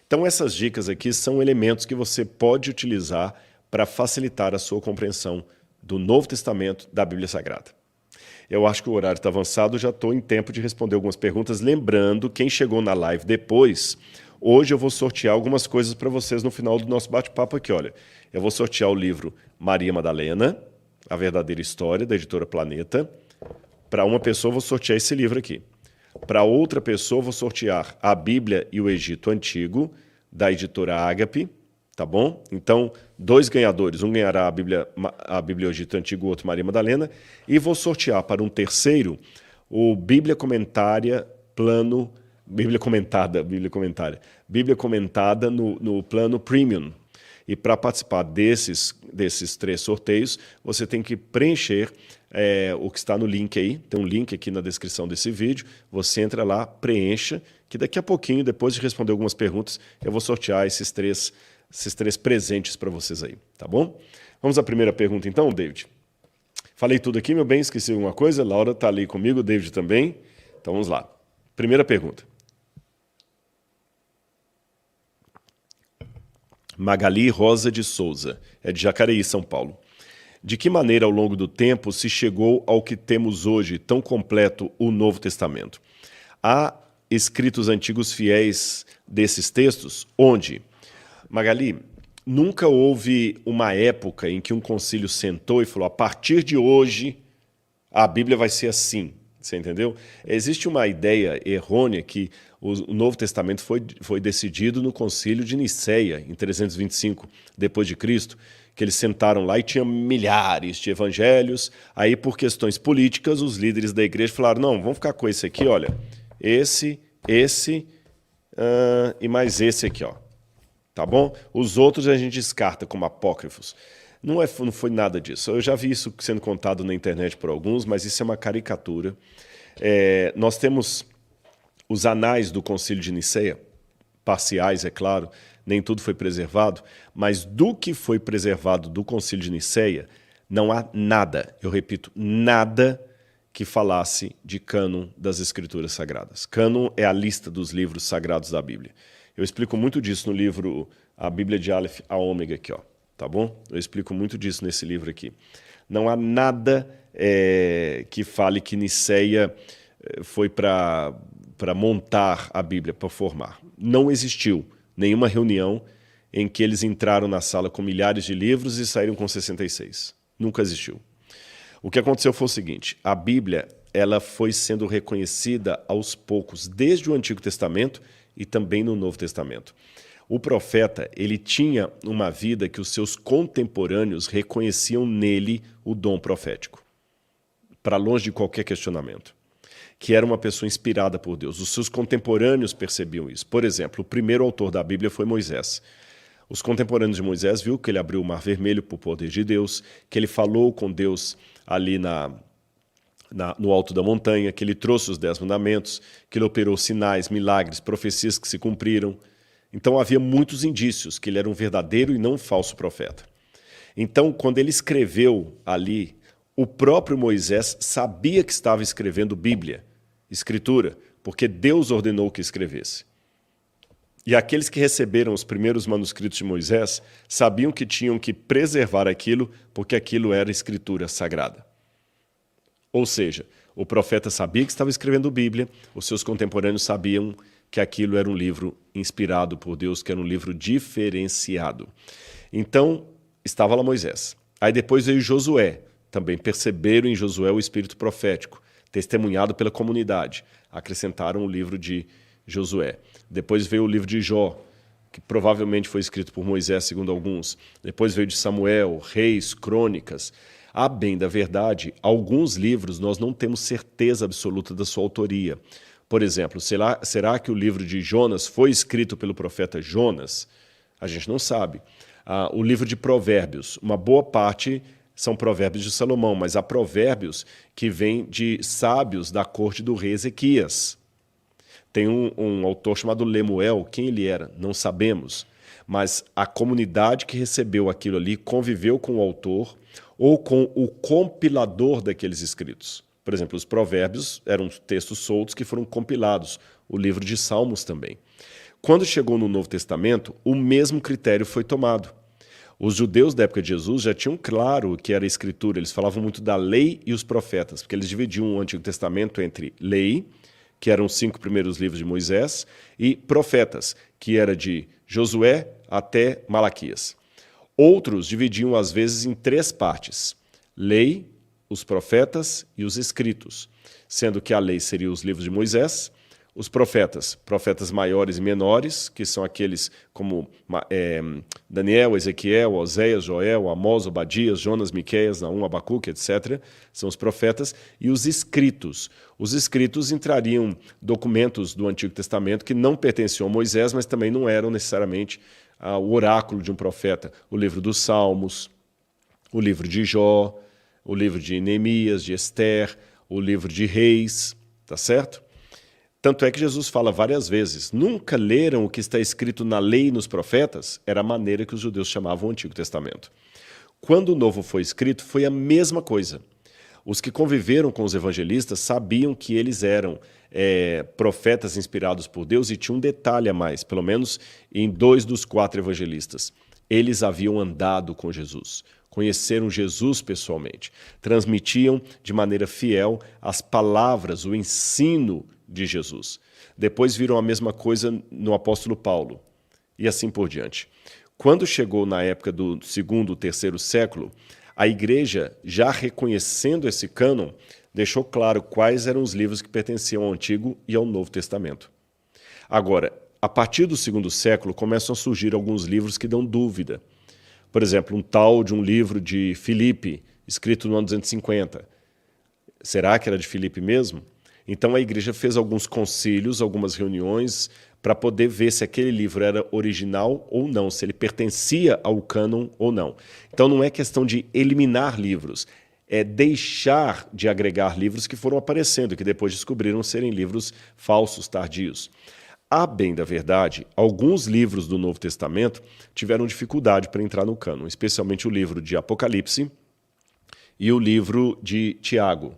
Então essas dicas aqui são elementos que você pode utilizar para facilitar a sua compreensão do Novo Testamento da Bíblia Sagrada. Eu acho que o horário está avançado, já estou em tempo de responder algumas perguntas. Lembrando, quem chegou na live depois, hoje eu vou sortear algumas coisas para vocês no final do nosso bate-papo aqui. Olha, eu vou sortear o livro Maria Madalena, A Verdadeira História, da editora Planeta. Para uma pessoa, eu vou sortear esse livro aqui. Para outra pessoa, eu vou sortear A Bíblia e o Egito Antigo, da editora Ágape, tá bom? Então, 2 ganhadores. Um ganhará a Bíblia e o Egito Antigo, o outro Maria Madalena. E vou sortear para um terceiro o Bíblia Comentada no plano Premium. E para participar desses 3 sorteios, você tem que preencher o que está no link aí. Tem um link aqui na descrição desse vídeo. Você entra lá, preencha, que daqui a pouquinho, depois de responder algumas perguntas, eu vou sortear esses três presentes para vocês aí, tá bom? Vamos à primeira pergunta então, David. Falei tudo aqui, meu bem, esqueci alguma coisa? Laura está ali comigo, David também. Então vamos lá. Primeira pergunta. Magali Rosa de Souza, é de Jacareí, São Paulo. De que maneira, ao longo do tempo, se chegou ao que temos hoje, tão completo, o Novo Testamento? Há escritos antigos fiéis desses textos? Onde? Magali, nunca houve uma época em que um concílio sentou e falou, a partir de hoje, a Bíblia vai ser assim. Você entendeu? Existe uma ideia errônea que o Novo Testamento foi decidido no Concílio de Nicéia, em 325 depois de Cristo, que eles sentaram lá e tinha milhares de evangelhos. Aí, por questões políticas, os líderes da igreja falaram, não, vamos ficar com esse aqui, olha, esse e mais esse aqui, ó. Tá bom? Os outros a gente descarta como apócrifos. Não foi nada disso. Eu já vi isso sendo contado na internet por alguns, mas isso é uma caricatura. Nós temos os anais do Concílio de Nicéia, parciais, é claro, nem tudo foi preservado, mas do que foi preservado do Concílio de Nicéia, não há nada, eu repito, nada que falasse de cânon das Escrituras Sagradas. Cânon é a lista dos livros sagrados da Bíblia. Eu explico muito disso no livro A Bíblia de Aleph a Ômega aqui, ó. Tá bom? Eu explico muito disso nesse livro aqui. Não há nada que fale que Nicéia foi para montar a Bíblia, para formar. Não existiu nenhuma reunião em que eles entraram na sala com milhares de livros e saíram com 66. Nunca existiu. O que aconteceu foi o seguinte, a Bíblia ela foi sendo reconhecida aos poucos, desde o Antigo Testamento e também no Novo Testamento. O profeta, ele tinha uma vida que os seus contemporâneos reconheciam nele o dom profético, para longe de qualquer questionamento, que era uma pessoa inspirada por Deus. Os seus contemporâneos percebiam isso. Por exemplo, o primeiro autor da Bíblia foi Moisés. Os contemporâneos de Moisés viu que ele abriu o Mar Vermelho por poder de Deus, que ele falou com Deus ali no alto da montanha, que ele trouxe os 10 mandamentos, que ele operou sinais, milagres, profecias que se cumpriram. Então havia muitos indícios que ele era um verdadeiro e não um falso profeta. Então, quando ele escreveu ali, o próprio Moisés sabia que estava escrevendo Bíblia, Escritura, porque Deus ordenou que escrevesse. E aqueles que receberam os primeiros manuscritos de Moisés sabiam que tinham que preservar aquilo, porque aquilo era Escritura sagrada. Ou seja, o profeta sabia que estava escrevendo Bíblia, os seus contemporâneos sabiam que aquilo era um livro inspirado por Deus, que era um livro diferenciado. Então, estava lá Moisés. Aí depois veio Josué. Também perceberam em Josué o espírito profético, testemunhado pela comunidade. Acrescentaram o livro de Josué. Depois veio o livro de Jó, que provavelmente foi escrito por Moisés, segundo alguns. Depois veio de Samuel, Reis, Crônicas. A bem da verdade, alguns livros nós não temos certeza absoluta da sua autoria. Por exemplo, será que o livro de Jonas foi escrito pelo profeta Jonas? A gente não sabe. O livro de Provérbios, uma boa parte são provérbios de Salomão, mas há provérbios que vêm de sábios da corte do rei Ezequias. Tem um autor chamado Lemuel, quem ele era? Não sabemos. Mas a comunidade que recebeu aquilo ali conviveu com o autor ou com o compilador daqueles escritos. Por exemplo, os provérbios eram textos soltos que foram compilados, o livro de Salmos também. Quando chegou no Novo Testamento, o mesmo critério foi tomado. Os judeus da época de Jesus já tinham claro o que era a Escritura, eles falavam muito da lei e os profetas, porque eles dividiam o Antigo Testamento entre lei, que eram os 5 primeiros livros de Moisés, e profetas, que era de Josué até Malaquias. Outros dividiam, às vezes, em 3 partes: lei, os profetas e os escritos, sendo que a lei seria os livros de Moisés, os profetas maiores e menores, que são aqueles como Daniel, Ezequiel, Oséias, Joel, Amós, Obadias, Jonas, Miqueias, Naum, Abacuque, etc., são os profetas, e os escritos. Os escritos entrariam documentos do Antigo Testamento que não pertenciam a Moisés, mas também não eram necessariamente o oráculo de um profeta. O livro dos Salmos, o livro de Jó, o livro de Neemias, de Ester, o livro de Reis, tá certo? Tanto é que Jesus fala várias vezes, nunca leram o que está escrito na lei e nos profetas? Era a maneira que os judeus chamavam o Antigo Testamento. Quando o Novo foi escrito, foi a mesma coisa. Os que conviveram com os evangelistas sabiam que eles eram profetas inspirados por Deus, e tinha um detalhe a mais, pelo menos em 2 dos 4 evangelistas. Eles haviam andado com Jesus, conheceram Jesus pessoalmente, transmitiam de maneira fiel as palavras, o ensino de Jesus. Depois viram a mesma coisa no apóstolo Paulo, e assim por diante. Quando chegou na época do 2º, 3º século, a igreja, já reconhecendo esse cânon, deixou claro quais eram os livros que pertenciam ao Antigo e ao Novo Testamento. Agora, a partir do 2º século, começam a surgir alguns livros que dão dúvida. Por exemplo, um tal de um livro de Filipe, escrito no ano 250. Será que era de Filipe mesmo? Então a igreja fez alguns concílios, algumas reuniões, para poder ver se aquele livro era original ou não, se ele pertencia ao cânon ou não. Então não é questão de eliminar livros, é deixar de agregar livros que foram aparecendo, que depois descobriram serem livros falsos, tardios. A bem da verdade, alguns livros do Novo Testamento tiveram dificuldade para entrar no cânon, especialmente o livro de Apocalipse e o livro de Tiago.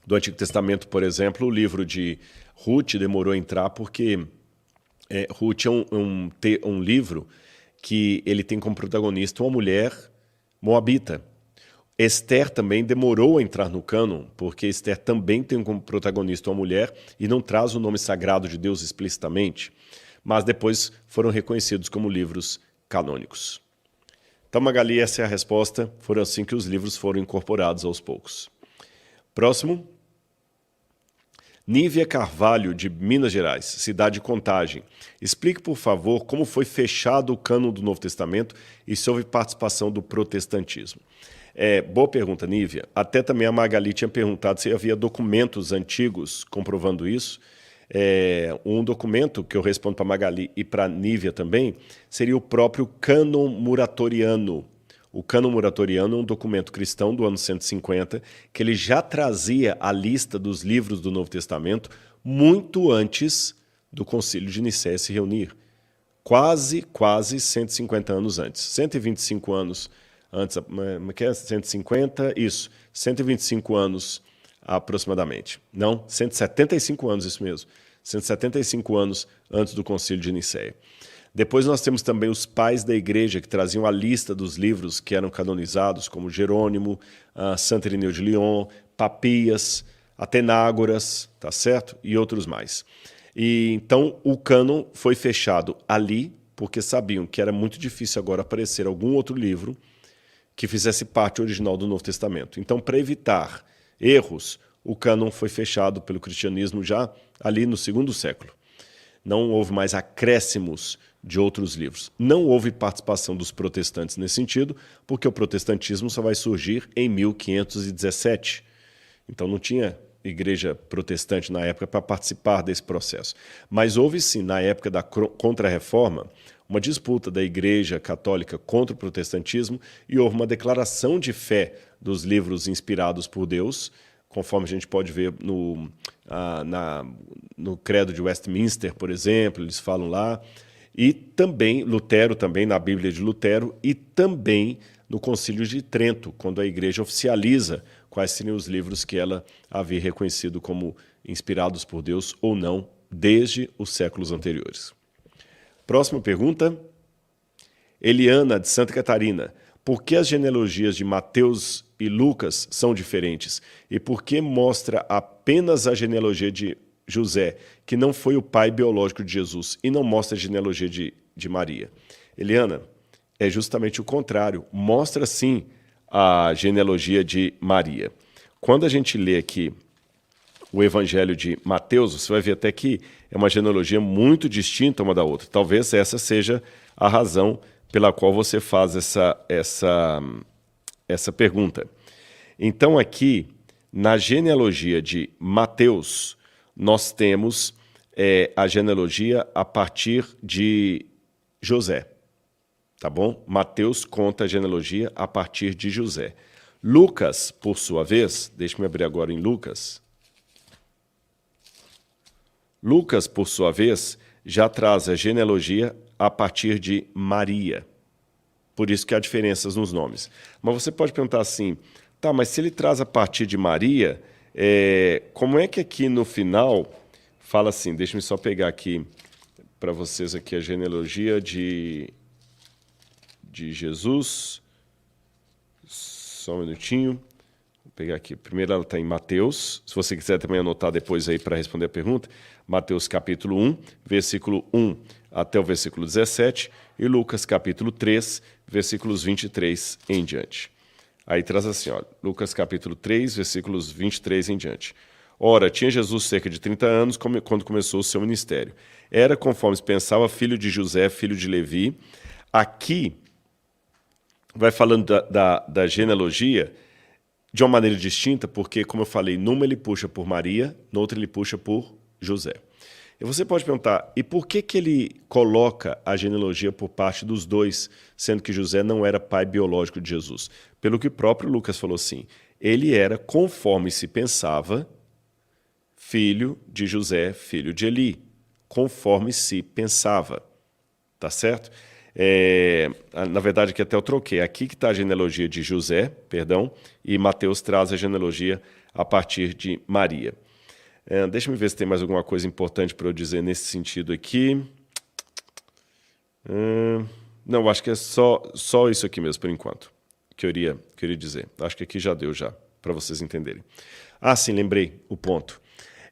Do Antigo Testamento, por exemplo, o livro de Ruth demorou a entrar porque Ruth é um livro que ele tem como protagonista uma mulher moabita. Esther também demorou a entrar no cânon, porque Esther também tem como protagonista uma mulher e não traz o nome sagrado de Deus explicitamente, mas depois foram reconhecidos como livros canônicos. Então, Magali, essa é a resposta. Foram assim que os livros foram incorporados aos poucos. Próximo. Nívia Carvalho, de Minas Gerais, cidade de Contagem. Explique, por favor, como foi fechado o cânon do Novo Testamento e se houve participação do protestantismo. Boa pergunta, Nívia. Até também a Magali tinha perguntado se havia documentos antigos comprovando isso. Um documento que eu respondo para a Magali e para a Nívia também seria o próprio Cânon Muratoriano. O Cânon Muratoriano é um documento cristão do ano 150 que ele já trazia a lista dos livros do Novo Testamento muito antes do Concílio de Nicéia se reunir. Quase 150 anos antes. 125 anos antes, que é 150? Isso, 125 anos aproximadamente. Não, 175 anos, isso mesmo. 175 anos antes do Concílio de Nicéia. Depois nós temos também os pais da igreja que traziam a lista dos livros que eram canonizados, como Jerônimo, Santo Irineu de Lyon, Papias, Atenágoras, tá certo? E outros mais. E então o cânon foi fechado ali, porque sabiam que era muito difícil agora aparecer algum outro livro que fizesse parte original do Novo Testamento. Então, para evitar erros, o cânon foi fechado pelo cristianismo já ali no segundo século. Não houve mais acréscimos de outros livros. Não houve participação dos protestantes nesse sentido, porque o protestantismo só vai surgir em 1517. Então não tinha igreja protestante na época para participar desse processo. Mas houve sim, na época da Contra-Reforma, uma disputa da igreja católica contra o protestantismo e houve uma declaração de fé dos livros inspirados por Deus, conforme a gente pode ver no Credo de Westminster, por exemplo, eles falam lá, e também, Lutero, também na Bíblia de Lutero, e também no Concílio de Trento, quando a igreja oficializa quais seriam os livros que ela havia reconhecido como inspirados por Deus ou não, desde os séculos anteriores. Próxima pergunta. Eliana, de Santa Catarina. Por que as genealogias de Mateus e Lucas são diferentes? E por que mostra apenas a genealogia de José, que não foi o pai biológico de Jesus, e não mostra a genealogia de Maria? Eliana, é justamente o contrário. Mostra, sim, a genealogia de Maria. Quando a gente lê aqui o Evangelho de Mateus, você vai ver até que é uma genealogia muito distinta uma da outra. Talvez essa seja a razão pela qual você faz essa pergunta. Então, aqui, na genealogia de Mateus, nós temos a genealogia a partir de José. Tá bom? Mateus conta a genealogia a partir de José. Lucas, por sua vez, deixa-me abrir agora em Lucas. Lucas, por sua vez, já traz a genealogia a partir de Maria. Por isso que há diferenças nos nomes. Mas você pode perguntar assim, tá, mas se ele traz a partir de Maria, como é que aqui no final fala assim, deixa-me só pegar aqui para vocês aqui a genealogia de Jesus. Só um minutinho. Vou pegar aqui. Primeiro ela está em Mateus. Se você quiser também anotar depois aí para responder a pergunta. Mateus capítulo 1, versículo 1 até o versículo 17. E Lucas capítulo 3, versículos 23 em diante. Aí traz assim, ó, Lucas capítulo 3, versículos 23 em diante. Ora, tinha Jesus cerca de 30 anos quando começou o seu ministério. Era, conforme se pensava, filho de José, filho de Levi. Aqui vai falando da genealogia de uma maneira distinta, porque, como eu falei, numa ele puxa por Maria, noutra ele puxa por José. E você pode perguntar, e por que ele coloca a genealogia por parte dos dois, sendo que José não era pai biológico de Jesus? Pelo que o próprio Lucas falou assim, ele era, conforme se pensava, filho de José, filho de Eli, conforme se pensava, tá certo? Na verdade, aqui até eu troquei. Aqui que está a genealogia de José, perdão, e Mateus traz a genealogia a partir de Maria. Deixa-me ver se tem mais alguma coisa importante para eu dizer nesse sentido aqui. Não, acho que é só isso aqui mesmo, por enquanto, que eu queria dizer. Acho que aqui já deu, para vocês entenderem. Ah, sim, lembrei o ponto.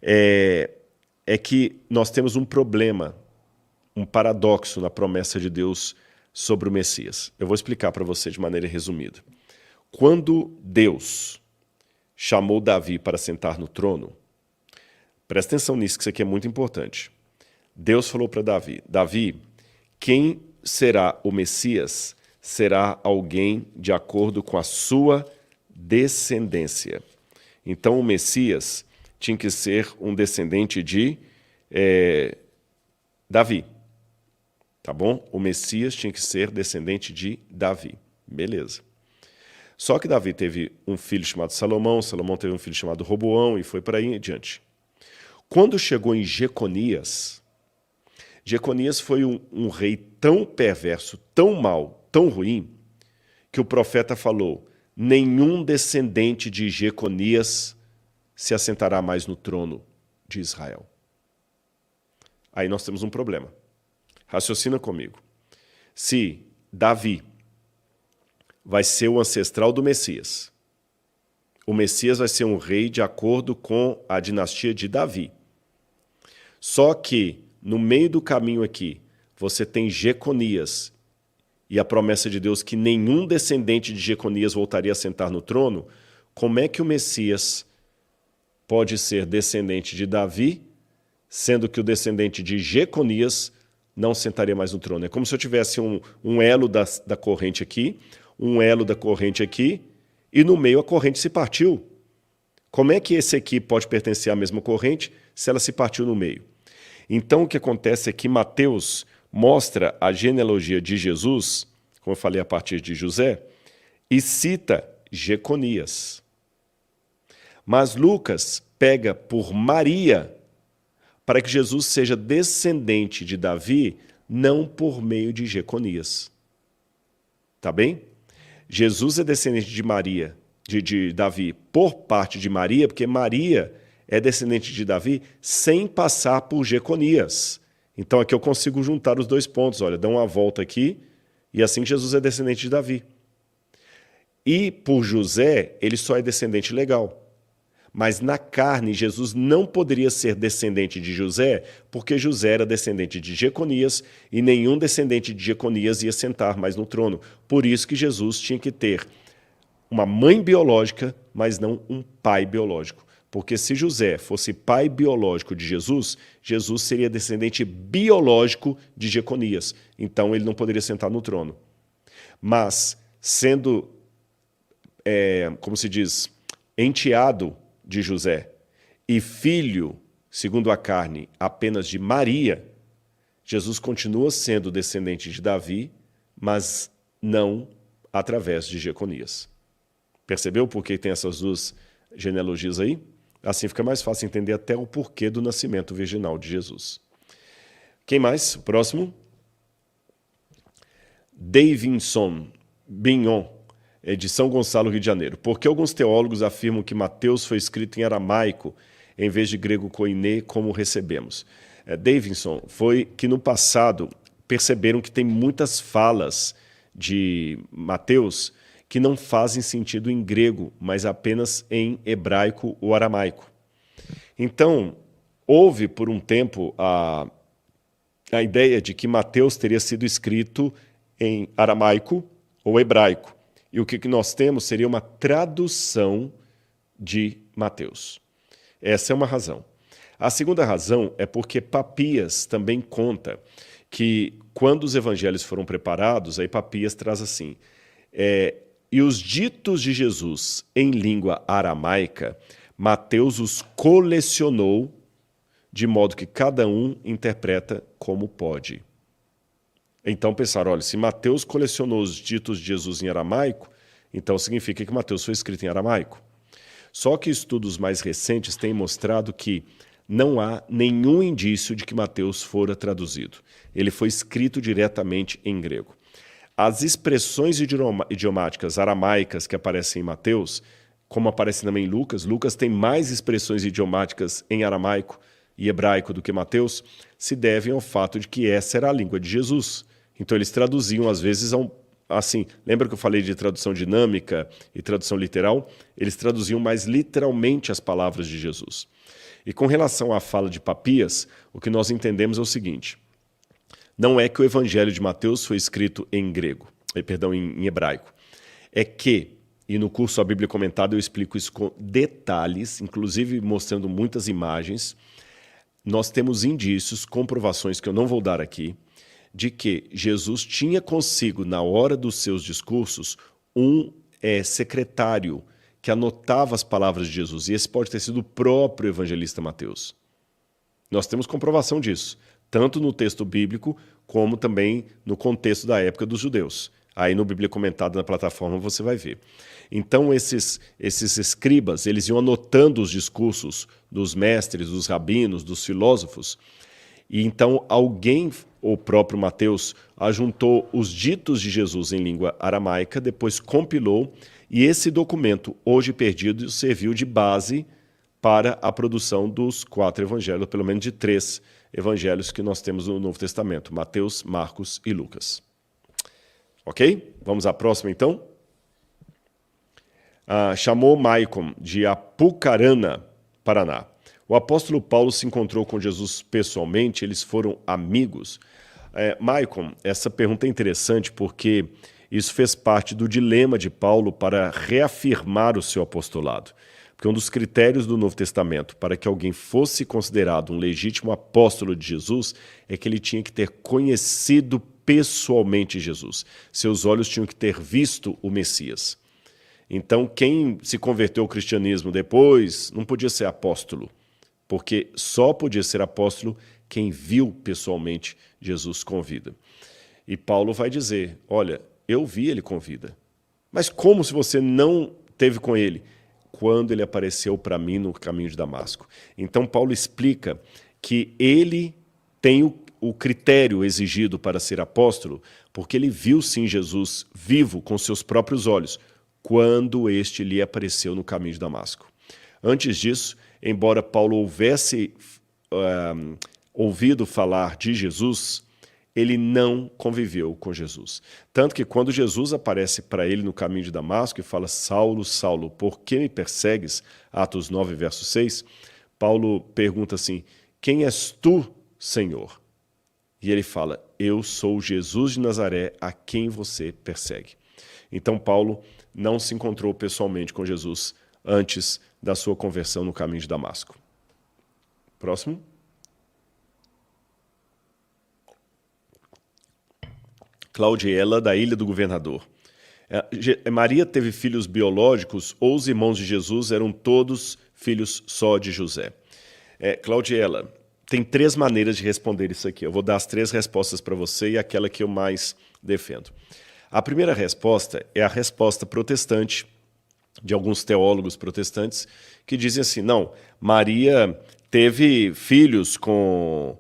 É que nós temos um problema, um paradoxo na promessa de Deus sobre o Messias. Eu vou explicar para você de maneira resumida. Quando Deus chamou Davi para sentar no trono, Presta atenção nisso, que isso aqui é muito importante. Deus falou para Davi, Davi, quem será o Messias será alguém de acordo com a sua descendência. Então o Messias tinha que ser um descendente de Davi. Tá bom? O Messias tinha que ser descendente de Davi. Beleza. Só que Davi teve um filho chamado Salomão, Salomão teve um filho chamado Roboão e foi por aí em diante. Quando chegou em Jeconias, Jeconias foi um rei tão perverso, tão mau, tão ruim, que o profeta falou, nenhum descendente de Jeconias se assentará mais no trono de Israel. Aí nós temos um problema. Raciocina comigo. Se Davi vai ser o ancestral do Messias, o Messias vai ser um rei de acordo com a dinastia de Davi. Só que, no meio do caminho aqui, você tem Jeconias e a promessa de Deus que nenhum descendente de Jeconias voltaria a sentar no trono, como é que o Messias pode ser descendente de Davi, sendo que o descendente de Jeconias não sentaria mais no trono? É como se eu tivesse um elo da corrente aqui, um elo da corrente aqui, e no meio a corrente se partiu. Como é que esse aqui pode pertencer à mesma corrente se ela se partiu no meio? Então o que acontece é que Mateus mostra a genealogia de Jesus, como eu falei a partir de José, e cita Jeconias. Mas Lucas pega por Maria para que Jesus seja descendente de Davi, não por meio de Jeconias. Tá bem? Jesus é descendente de Maria, de Davi, por parte de Maria, porque Maria é descendente de Davi sem passar por Jeconias. Então aqui eu consigo juntar os dois pontos. Olha, dá uma volta aqui, e assim Jesus é descendente de Davi. E por José, ele só é descendente legal. Mas na carne, Jesus não poderia ser descendente de José, porque José era descendente de Jeconias, e nenhum descendente de Jeconias ia sentar mais no trono. Por isso que Jesus tinha que ter uma mãe biológica, mas não um pai biológico. Porque se José fosse pai biológico de Jesus, Jesus seria descendente biológico de Jeconias. Então ele não poderia sentar no trono. Mas sendo, como se diz, enteado de José e filho, segundo a carne, apenas de Maria, Jesus continua sendo descendente de Davi, mas não através de Jeconias. Percebeu por que tem essas duas genealogias aí? Assim fica mais fácil entender até o porquê do nascimento virginal de Jesus. Quem mais? O próximo. Davidson Bignon, de São Gonçalo, Rio de Janeiro. Por que alguns teólogos afirmam que Mateus foi escrito em aramaico em vez de grego koiné, como recebemos? Davidson, foi que no passado perceberam que tem muitas falas de Mateus que não fazem sentido em grego, mas apenas em hebraico ou aramaico. Então, houve por um tempo a ideia de que Mateus teria sido escrito em aramaico ou hebraico. E o que nós temos seria uma tradução de Mateus. Essa é uma razão. A segunda razão é porque Papias também conta que quando os evangelhos foram preparados, aí Papias traz assim, e os ditos de Jesus em língua aramaica, Mateus os colecionou de modo que cada um interpreta como pode. Então pensaram, olha, se Mateus colecionou os ditos de Jesus em aramaico, então significa que Mateus foi escrito em aramaico. Só que estudos mais recentes têm mostrado que não há nenhum indício de que Mateus fora traduzido. Ele foi escrito diretamente em grego. As expressões idiomáticas aramaicas que aparecem em Mateus, como aparece também em Lucas, Lucas tem mais expressões idiomáticas em aramaico e hebraico do que Mateus, se devem ao fato de que essa era a língua de Jesus. Então eles traduziam, às vezes, assim, lembra que eu falei de tradução dinâmica e tradução literal? Eles traduziam mais literalmente as palavras de Jesus. E com relação à fala de Papias, o que nós entendemos é o seguinte, não é que o evangelho de Mateus foi escrito em grego, em hebraico, é que e no curso A Bíblia Comentada eu explico isso com detalhes, inclusive mostrando muitas imagens. Nós temos indícios, comprovações que eu não vou dar aqui, de que Jesus tinha consigo, na hora dos seus discursos, um secretário que anotava as palavras de Jesus. E esse pode ter sido o próprio evangelista Mateus. Nós temos comprovação disso, tanto no texto bíblico, como também no contexto da época dos judeus. Aí no Bíblia Comentada na plataforma você vai ver. Então esses escribas, eles iam anotando os discursos dos mestres, dos rabinos, dos filósofos, e então alguém, o próprio Mateus, ajuntou os ditos de Jesus em língua aramaica, depois compilou, e esse documento, hoje perdido, serviu de base para a produção dos 4 evangelhos, pelo menos de 3 evangelhos que nós temos no Novo Testamento, Mateus, Marcos e Lucas. Ok? Vamos à próxima, então? Chamou Maicon de Apucarana, Paraná. O apóstolo Paulo se encontrou com Jesus pessoalmente, eles foram amigos. Maicon, essa pergunta é interessante porque isso fez parte do dilema de Paulo para reafirmar o seu apostolado. Porque um dos critérios do Novo Testamento para que alguém fosse considerado um legítimo apóstolo de Jesus é que ele tinha que ter conhecido pessoalmente Jesus. Seus olhos tinham que ter visto o Messias. Então, quem se converteu ao cristianismo depois não podia ser apóstolo, porque só podia ser apóstolo quem viu pessoalmente Jesus com vida. E Paulo vai dizer, olha, eu vi ele com vida. Mas como se você não teve com ele? Quando ele apareceu para mim no caminho de Damasco. Então, Paulo explica que ele tem o critério exigido para ser apóstolo, porque ele viu sim Jesus vivo com seus próprios olhos, quando este lhe apareceu no caminho de Damasco. Antes disso, embora Paulo houvesse ouvido falar de Jesus, ele não conviveu com Jesus. Tanto que quando Jesus aparece para ele no caminho de Damasco e fala, Saulo, Saulo, por que me persegues? Atos 9, verso 6, Paulo pergunta assim, quem és tu, Senhor? E ele fala, eu sou Jesus de Nazaré, a quem você persegue. Então Paulo não se encontrou pessoalmente com Jesus antes da sua conversão no caminho de Damasco. Próximo. Claudiela, da Ilha do Governador. Maria teve filhos biológicos ou os irmãos de Jesus eram todos filhos só de José? Claudiela, tem 3 maneiras de responder isso aqui. Eu vou dar as 3 respostas para você e aquela que eu mais defendo. A primeira resposta é a resposta protestante, de alguns teólogos protestantes, que dizem assim, não, Maria teve filhos com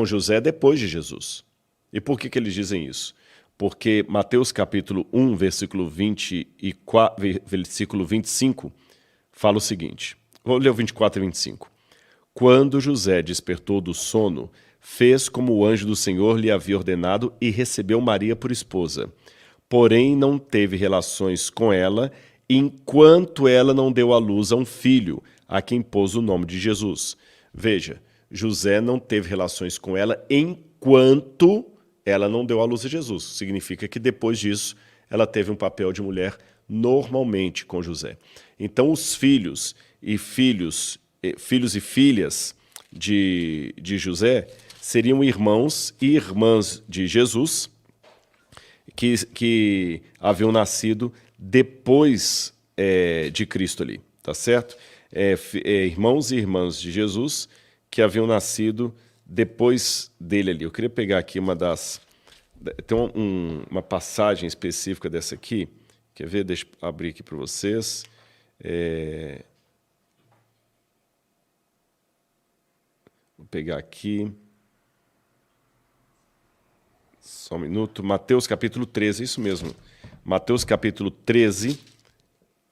José depois de Jesus. E por que eles dizem isso? Porque Mateus capítulo 1, versículo 25, fala o seguinte. Vou ler o 24 e 25. Quando José despertou do sono, fez como o anjo do Senhor lhe havia ordenado e recebeu Maria por esposa. Porém, não teve relações com ela, enquanto ela não deu à luz a um filho, a quem pôs o nome de Jesus. Veja, José não teve relações com ela enquanto ela não deu à luz a Jesus. Significa que depois disso, ela teve um papel de mulher normalmente com José. Então, os filhos e filhas de José seriam irmãos e irmãs de Jesus que haviam nascido depois de Cristo ali, tá certo? Irmãos e irmãs de Jesus que haviam nascido depois dele ali. Eu queria pegar aqui tem uma passagem específica dessa aqui. Quer ver? Deixa eu abrir aqui para vocês. Vou pegar aqui. Só um minuto. Mateus capítulo 13, isso mesmo. Mateus capítulo 13,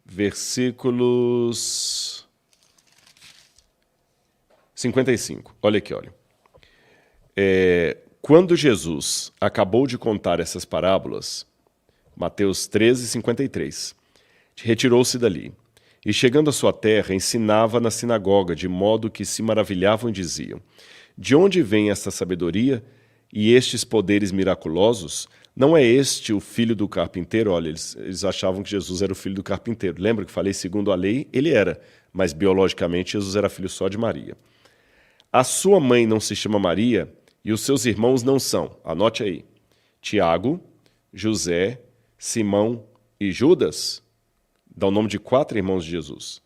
versículos 55. Olha aqui, olha. Quando Jesus acabou de contar essas parábolas, Mateus 13, 53, retirou-se dali e, chegando à sua terra, ensinava na sinagoga, de modo que se maravilhavam e diziam: de onde vem esta sabedoria e estes poderes miraculosos, não é este o filho do carpinteiro? Olha, eles achavam que Jesus era o filho do carpinteiro. Lembra que falei, segundo a lei, ele era, mas biologicamente Jesus era filho só de Maria. A sua mãe não se chama Maria e os seus irmãos não são, anote aí, Tiago, José, Simão e Judas? Dá o nome de 4 irmãos de Jesus.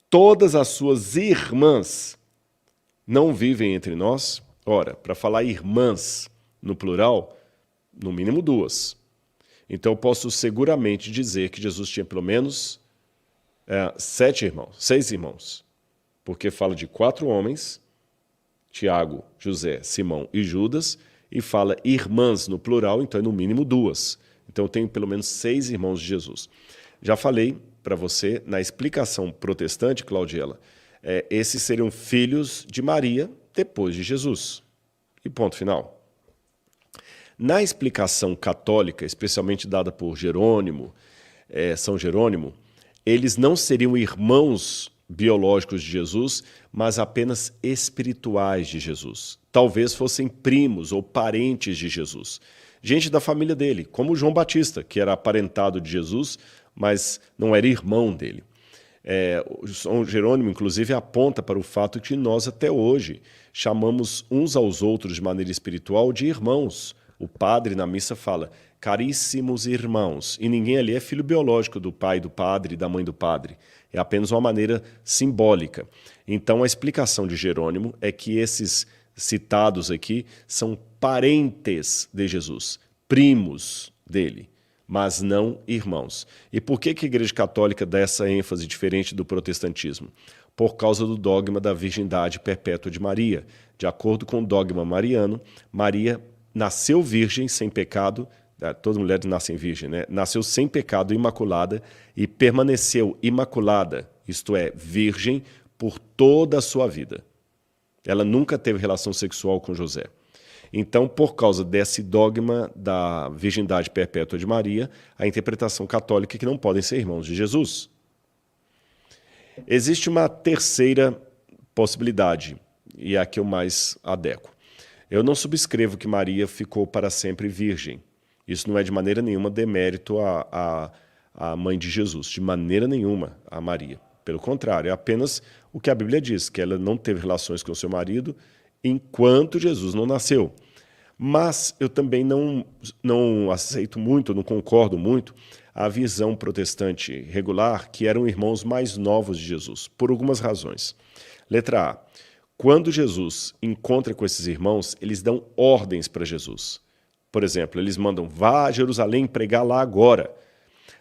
Todas as suas irmãs não vivem entre nós? Ora, para falar irmãs no plural, no mínimo 2. Então eu posso seguramente dizer que Jesus tinha pelo menos 6 irmãos. Porque fala de 4 homens, Tiago, José, Simão e Judas, e fala irmãs no plural, então é no mínimo 2. Então eu tenho pelo menos 6 irmãos de Jesus. Já falei para você, na explicação protestante, Claudiela, esses seriam filhos de Maria depois de Jesus. E ponto final. Na explicação católica, especialmente dada por Jerônimo, São Jerônimo, eles não seriam irmãos biológicos de Jesus, mas apenas espirituais de Jesus. Talvez fossem primos ou parentes de Jesus. Gente da família dele, como João Batista, que era aparentado de Jesus, mas não era irmão dele. São Jerônimo, inclusive, aponta para o fato que nós, até hoje, chamamos uns aos outros de maneira espiritual de irmãos. O padre, na missa, fala, caríssimos irmãos, e ninguém ali é filho biológico do pai do padre e da mãe do padre. É apenas uma maneira simbólica. Então, a explicação de Jerônimo é que esses citados aqui são parentes de Jesus, primos dele, mas não irmãos. E por que a Igreja Católica dá essa ênfase diferente do protestantismo? Por causa do dogma da virgindade perpétua de Maria. De acordo com o dogma mariano, Maria nasceu virgem, sem pecado, todas as mulheres nascem virgem, né? Nasceu sem pecado, imaculada, e permaneceu imaculada, isto é, virgem, por toda a sua vida. Ela nunca teve relação sexual com José. Então, por causa desse dogma da virgindade perpétua de Maria, a interpretação católica é que não podem ser irmãos de Jesus. Existe uma terceira possibilidade, e é a que eu mais adequo. Eu não subscrevo que Maria ficou para sempre virgem. Isso não é de maneira nenhuma demérito à mãe de Jesus, de maneira nenhuma a Maria. Pelo contrário, é apenas o que a Bíblia diz, que ela não teve relações com o seu marido enquanto Jesus não nasceu. Mas eu também não aceito muito, não concordo muito, a visão protestante regular, que eram irmãos mais novos de Jesus, por algumas razões. Letra A. Quando Jesus encontra com esses irmãos, eles dão ordens para Jesus. Por exemplo, eles mandam, vá a Jerusalém pregar lá agora.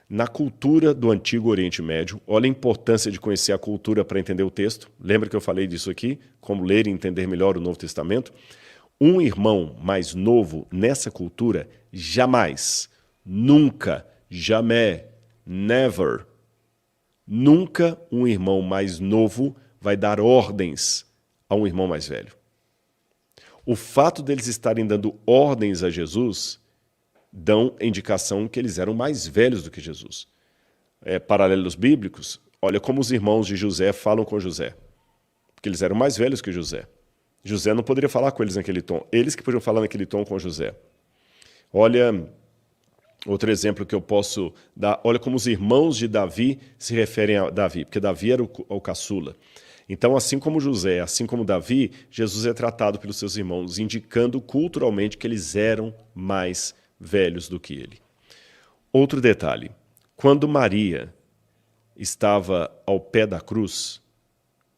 Na cultura do Antigo Oriente Médio, olha a importância de conhecer a cultura para entender o texto. Lembra que eu falei disso aqui? Como ler e entender melhor o Novo Testamento? Um irmão mais novo nessa cultura, jamais, nunca, jamais, never, nunca um irmão mais novo vai dar ordens a um irmão mais velho. O fato deles estarem dando ordens a Jesus dão indicação que eles eram mais velhos do que Jesus. Paralelos bíblicos, olha como os irmãos de José falam com José, porque eles eram mais velhos que José. José não poderia falar com eles naquele tom, eles que podiam falar naquele tom com José. Olha, outro exemplo que eu posso dar, olha como os irmãos de Davi se referem a Davi, porque Davi era o caçula. Então, assim como José, assim como Davi, Jesus é tratado pelos seus irmãos, indicando culturalmente que eles eram mais velhos do que ele. Outro detalhe, quando Maria estava ao pé da cruz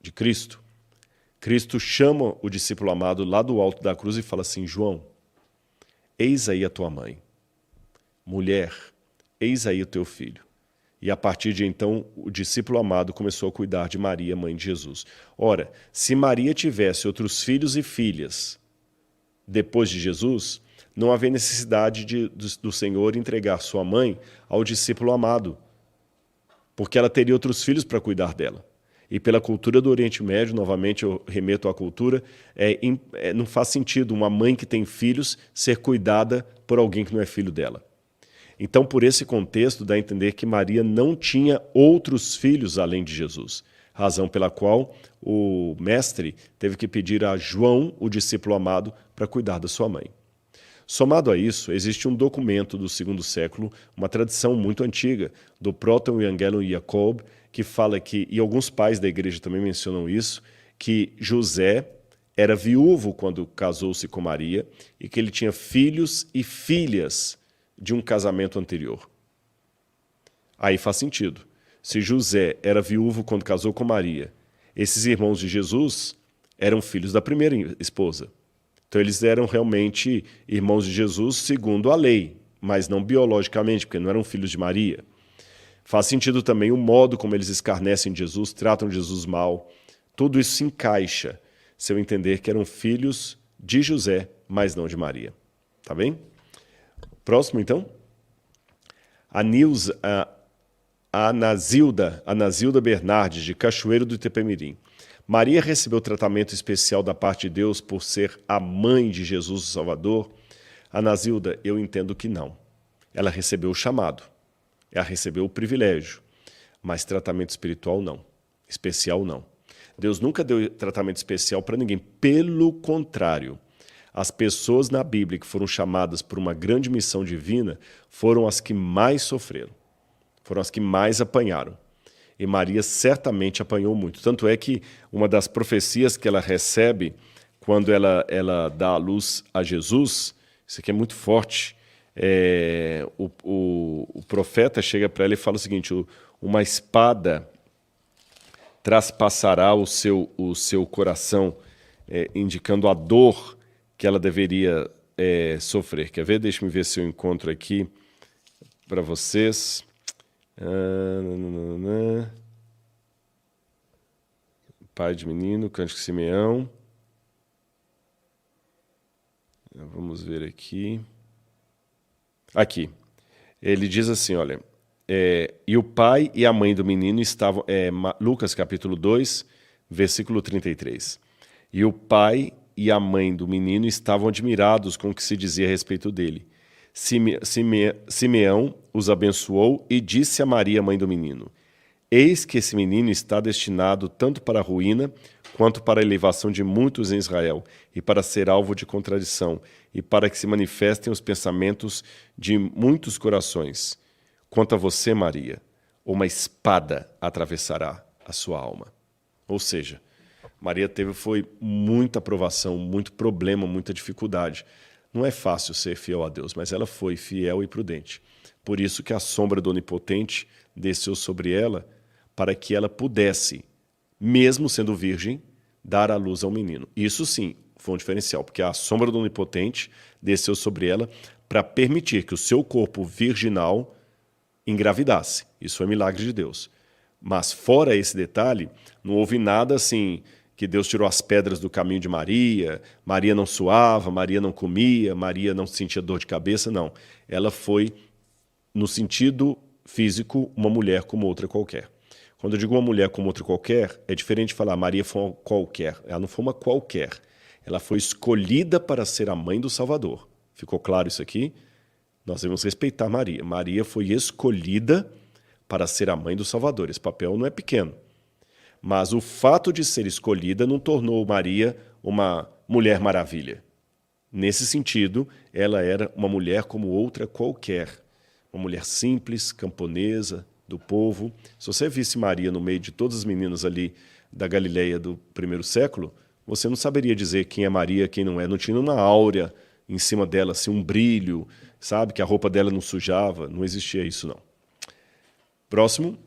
de Cristo, Cristo chama o discípulo amado lá do alto da cruz e fala assim, João, eis aí a tua mãe. Mulher, eis aí o teu filho. E a partir de então, o discípulo amado começou a cuidar de Maria, mãe de Jesus. Ora, se Maria tivesse outros filhos e filhas depois de Jesus, não havia necessidade do Senhor entregar sua mãe ao discípulo amado, porque ela teria outros filhos para cuidar dela. E pela cultura do Oriente Médio, novamente eu remeto à cultura, não faz sentido uma mãe que tem filhos ser cuidada por alguém que não é filho dela. Então, por esse contexto, dá a entender que Maria não tinha outros filhos além de Jesus. razão pela qual o mestre teve que pedir a João, o discípulo amado, para cuidar da sua mãe. Somado a isso, existe um documento do segundo século, uma tradição muito antiga, do Proto-Evangelium Jacob, que fala que, e alguns pais da igreja também mencionam isso, que José era viúvo quando casou-se com Maria e que ele tinha filhos e filhas de um casamento anterior. Aí faz sentido. Se José era viúvo quando casou com Maria, esses irmãos de Jesus eram filhos da primeira esposa. Então eles eram realmente irmãos de Jesus segundo a lei, mas não biologicamente, porque não eram filhos de Maria. Faz sentido também o modo como eles escarnecem de Jesus, tratam de Jesus mal. Tudo isso se encaixa se eu entender que eram filhos de José, mas não de Maria. Tá bem? Próximo, então. Anazilda Bernardes, de Cachoeiro do Itapemirim. Maria recebeu tratamento especial da parte de Deus por ser a mãe de Jesus, o Salvador? Anazilda, eu entendo que não. Ela recebeu o chamado, ela recebeu o privilégio, mas tratamento espiritual não, especial não. Deus nunca deu tratamento especial para ninguém, pelo contrário. As pessoas na Bíblia que foram chamadas por uma grande missão divina foram as que mais sofreram, foram as que mais apanharam. E Maria certamente apanhou muito. Tanto é que uma das profecias que ela recebe quando ela dá a luz a Jesus, isso aqui é muito forte, o profeta chega para ela e fala o seguinte, uma espada traspassará o seu coração, indicando a dor que ela deveria sofrer. Quer ver? Deixa-me ver se eu encontro aqui para vocês. Pai de menino, Cântico de Simeão. Vamos ver aqui. Aqui. Ele diz assim, olha, e o pai e a mãe do menino estavam... Lucas capítulo 2, versículo 33. E o pai e a mãe do menino estavam admirados com o que se dizia a respeito dele. Simeão os abençoou e disse a Maria, mãe do menino, eis que esse menino está destinado tanto para a ruína, quanto para a elevação de muitos em Israel, e para ser alvo de contradição, e para que se manifestem os pensamentos de muitos corações. Quanto a você, Maria, uma espada atravessará a sua alma. Ou seja, Maria foi muita provação, muito problema, muita dificuldade. Não é fácil ser fiel a Deus, mas ela foi fiel e prudente. Por isso que a sombra do Onipotente desceu sobre ela, para que ela pudesse, mesmo sendo virgem, dar à luz ao menino. Isso sim foi um diferencial, porque a sombra do Onipotente desceu sobre ela para permitir que o seu corpo virginal engravidasse. Isso foi milagre de Deus. Mas fora esse detalhe, não houve nada assim... que Deus tirou as pedras do caminho de Maria, Maria não suava, Maria não comia, Maria não sentia dor de cabeça, não. Ela foi, no sentido físico, uma mulher como outra qualquer. Quando eu digo uma mulher como outra qualquer, é diferente de falar Maria foi uma qualquer. Ela não foi uma qualquer. Ela foi escolhida para ser a mãe do Salvador. Ficou claro isso aqui? Nós devemos respeitar Maria. Maria foi escolhida para ser a mãe do Salvador. Esse papel não é pequeno. Mas o fato de ser escolhida não tornou Maria uma mulher maravilha. Nesse sentido, ela era uma mulher como outra qualquer. Uma mulher simples, camponesa, do povo. Se você visse Maria no meio de todas as meninas ali da Galileia do primeiro século, você não saberia dizer quem é Maria, quem não é. Não tinha uma áurea em cima dela, assim, um brilho, sabe? Que a roupa dela não sujava. Não existia isso, não. Próximo.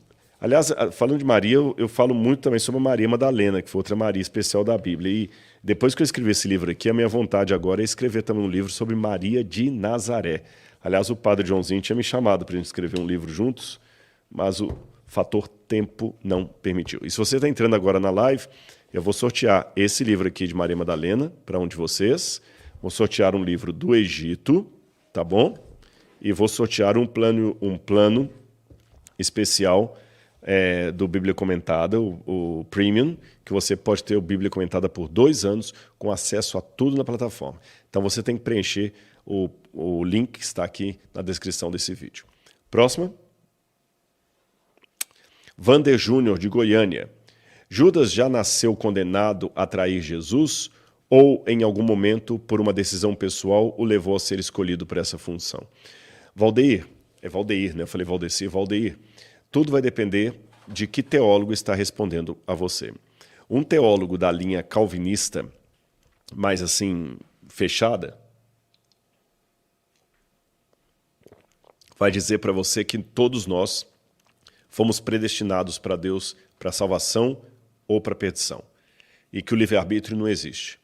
Aliás, falando de Maria, eu falo muito também sobre a Maria Madalena, que foi outra Maria especial da Bíblia. E depois que eu escrevi esse livro aqui, a minha vontade agora é escrever também um livro sobre Maria de Nazaré. Aliás, o padre Joãozinho tinha me chamado para a gente escrever um livro juntos, mas o fator tempo não permitiu. E se você está entrando agora na live, eu vou sortear esse livro aqui de Maria Madalena para um de vocês, vou sortear um livro do Egito, tá bom? E vou sortear um plano especial do Bíblia Comentada, o Premium, que você pode ter o Bíblia Comentada por 2 anos, com acesso a tudo na plataforma. Então você tem que preencher o link que está aqui na descrição desse vídeo. Próxima. Vander Júnior, de Goiânia. Judas já nasceu condenado a trair Jesus ou, em algum momento, por uma decisão pessoal, o levou a ser escolhido para essa função? Valdeir, é Valdeir, né? Eu falei Valdeci, Valdeir. Tudo vai depender de que teólogo está respondendo a você. Um teólogo da linha calvinista, mais assim, fechada, vai dizer para você que todos nós fomos predestinados para Deus, para salvação ou para perdição, e que o livre-arbítrio não existe.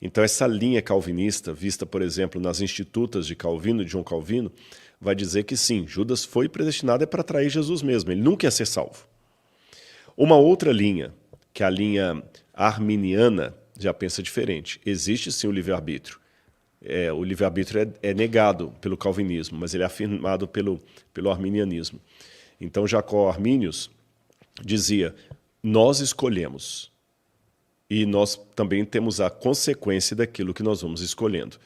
Então essa linha calvinista, vista, por exemplo, nas Institutas de Calvino, de João Calvino, vai dizer que sim, Judas foi predestinado para trair Jesus mesmo, ele nunca ia ser salvo. Uma outra linha, que é a linha arminiana, já pensa diferente. Existe sim o livre-arbítrio. O livre-arbítrio é negado pelo calvinismo, mas ele é afirmado pelo arminianismo. Então Jacó Arminius dizia, nós escolhemos e nós também temos a consequência daquilo que nós vamos escolhendo.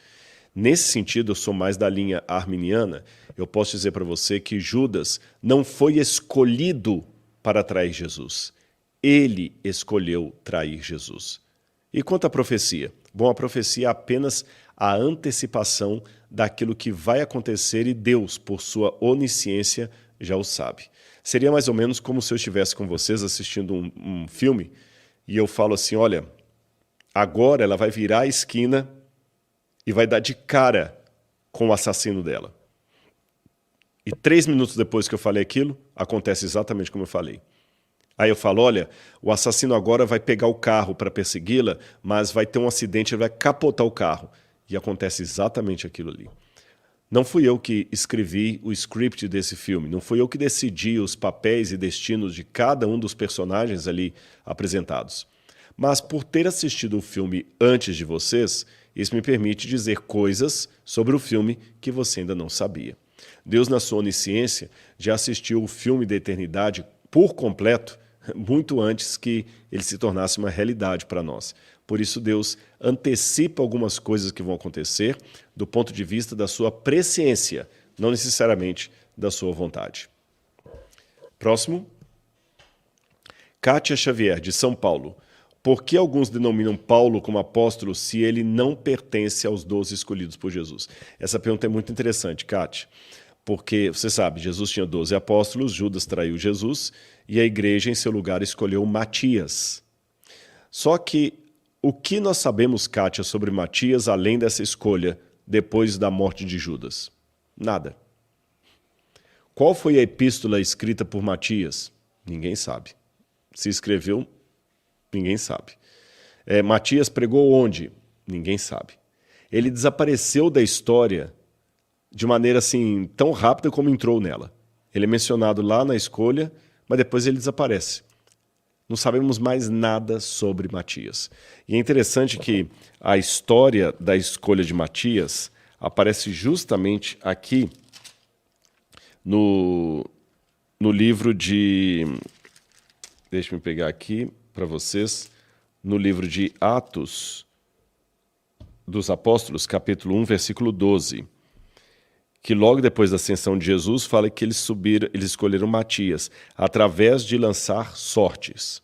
Nesse sentido, eu sou mais da linha arminiana, eu posso dizer para você que Judas não foi escolhido para trair Jesus. Ele escolheu trair Jesus. E quanto à profecia? Bom, a profecia é apenas a antecipação daquilo que vai acontecer e Deus, por sua onisciência, já o sabe. Seria mais ou menos como se eu estivesse com vocês assistindo um filme e eu falo assim, olha, agora ela vai virar a esquina e vai dar de cara com o assassino dela. E 3 minutos depois que eu falei aquilo, acontece exatamente como eu falei. Aí eu falo, olha, o assassino agora vai pegar o carro para persegui-la, mas vai ter um acidente, ele vai capotar o carro. E acontece exatamente aquilo ali. Não fui eu que escrevi o script desse filme, não fui eu que decidi os papéis e destinos de cada um dos personagens ali apresentados. Mas por ter assistido o filme antes de vocês, isso me permite dizer coisas sobre o filme que você ainda não sabia. Deus, na sua onisciência, já assistiu o filme da eternidade por completo, muito antes que ele se tornasse uma realidade para nós. Por isso Deus antecipa algumas coisas que vão acontecer do ponto de vista da sua presciência, não necessariamente da sua vontade. Próximo. Kátia Xavier, de São Paulo. Por que alguns denominam Paulo como apóstolo se ele não pertence aos 12 escolhidos por Jesus? Essa pergunta é muito interessante, Kátia. Porque, você sabe, Jesus tinha 12 apóstolos, Judas traiu Jesus e a igreja, em seu lugar, escolheu Matias. Só que o que nós sabemos, Kátia, sobre Matias, além dessa escolha, depois da morte de Judas? Nada. Qual foi a epístola escrita por Matias? Ninguém sabe. Se escreveu, ninguém sabe. Matias pregou onde? Ninguém sabe. Ele desapareceu da história de maneira assim tão rápida como entrou nela. Ele é mencionado lá na escolha, mas depois ele desaparece. Não sabemos mais nada sobre Matias. E é interessante que a história da escolha de Matias aparece justamente aqui no livro de... Deixa eu pegar aqui para vocês. No livro de Atos dos Apóstolos, capítulo 1, versículo 12. Que logo depois da ascensão de Jesus, fala que eles escolheram Matias, através de lançar sortes.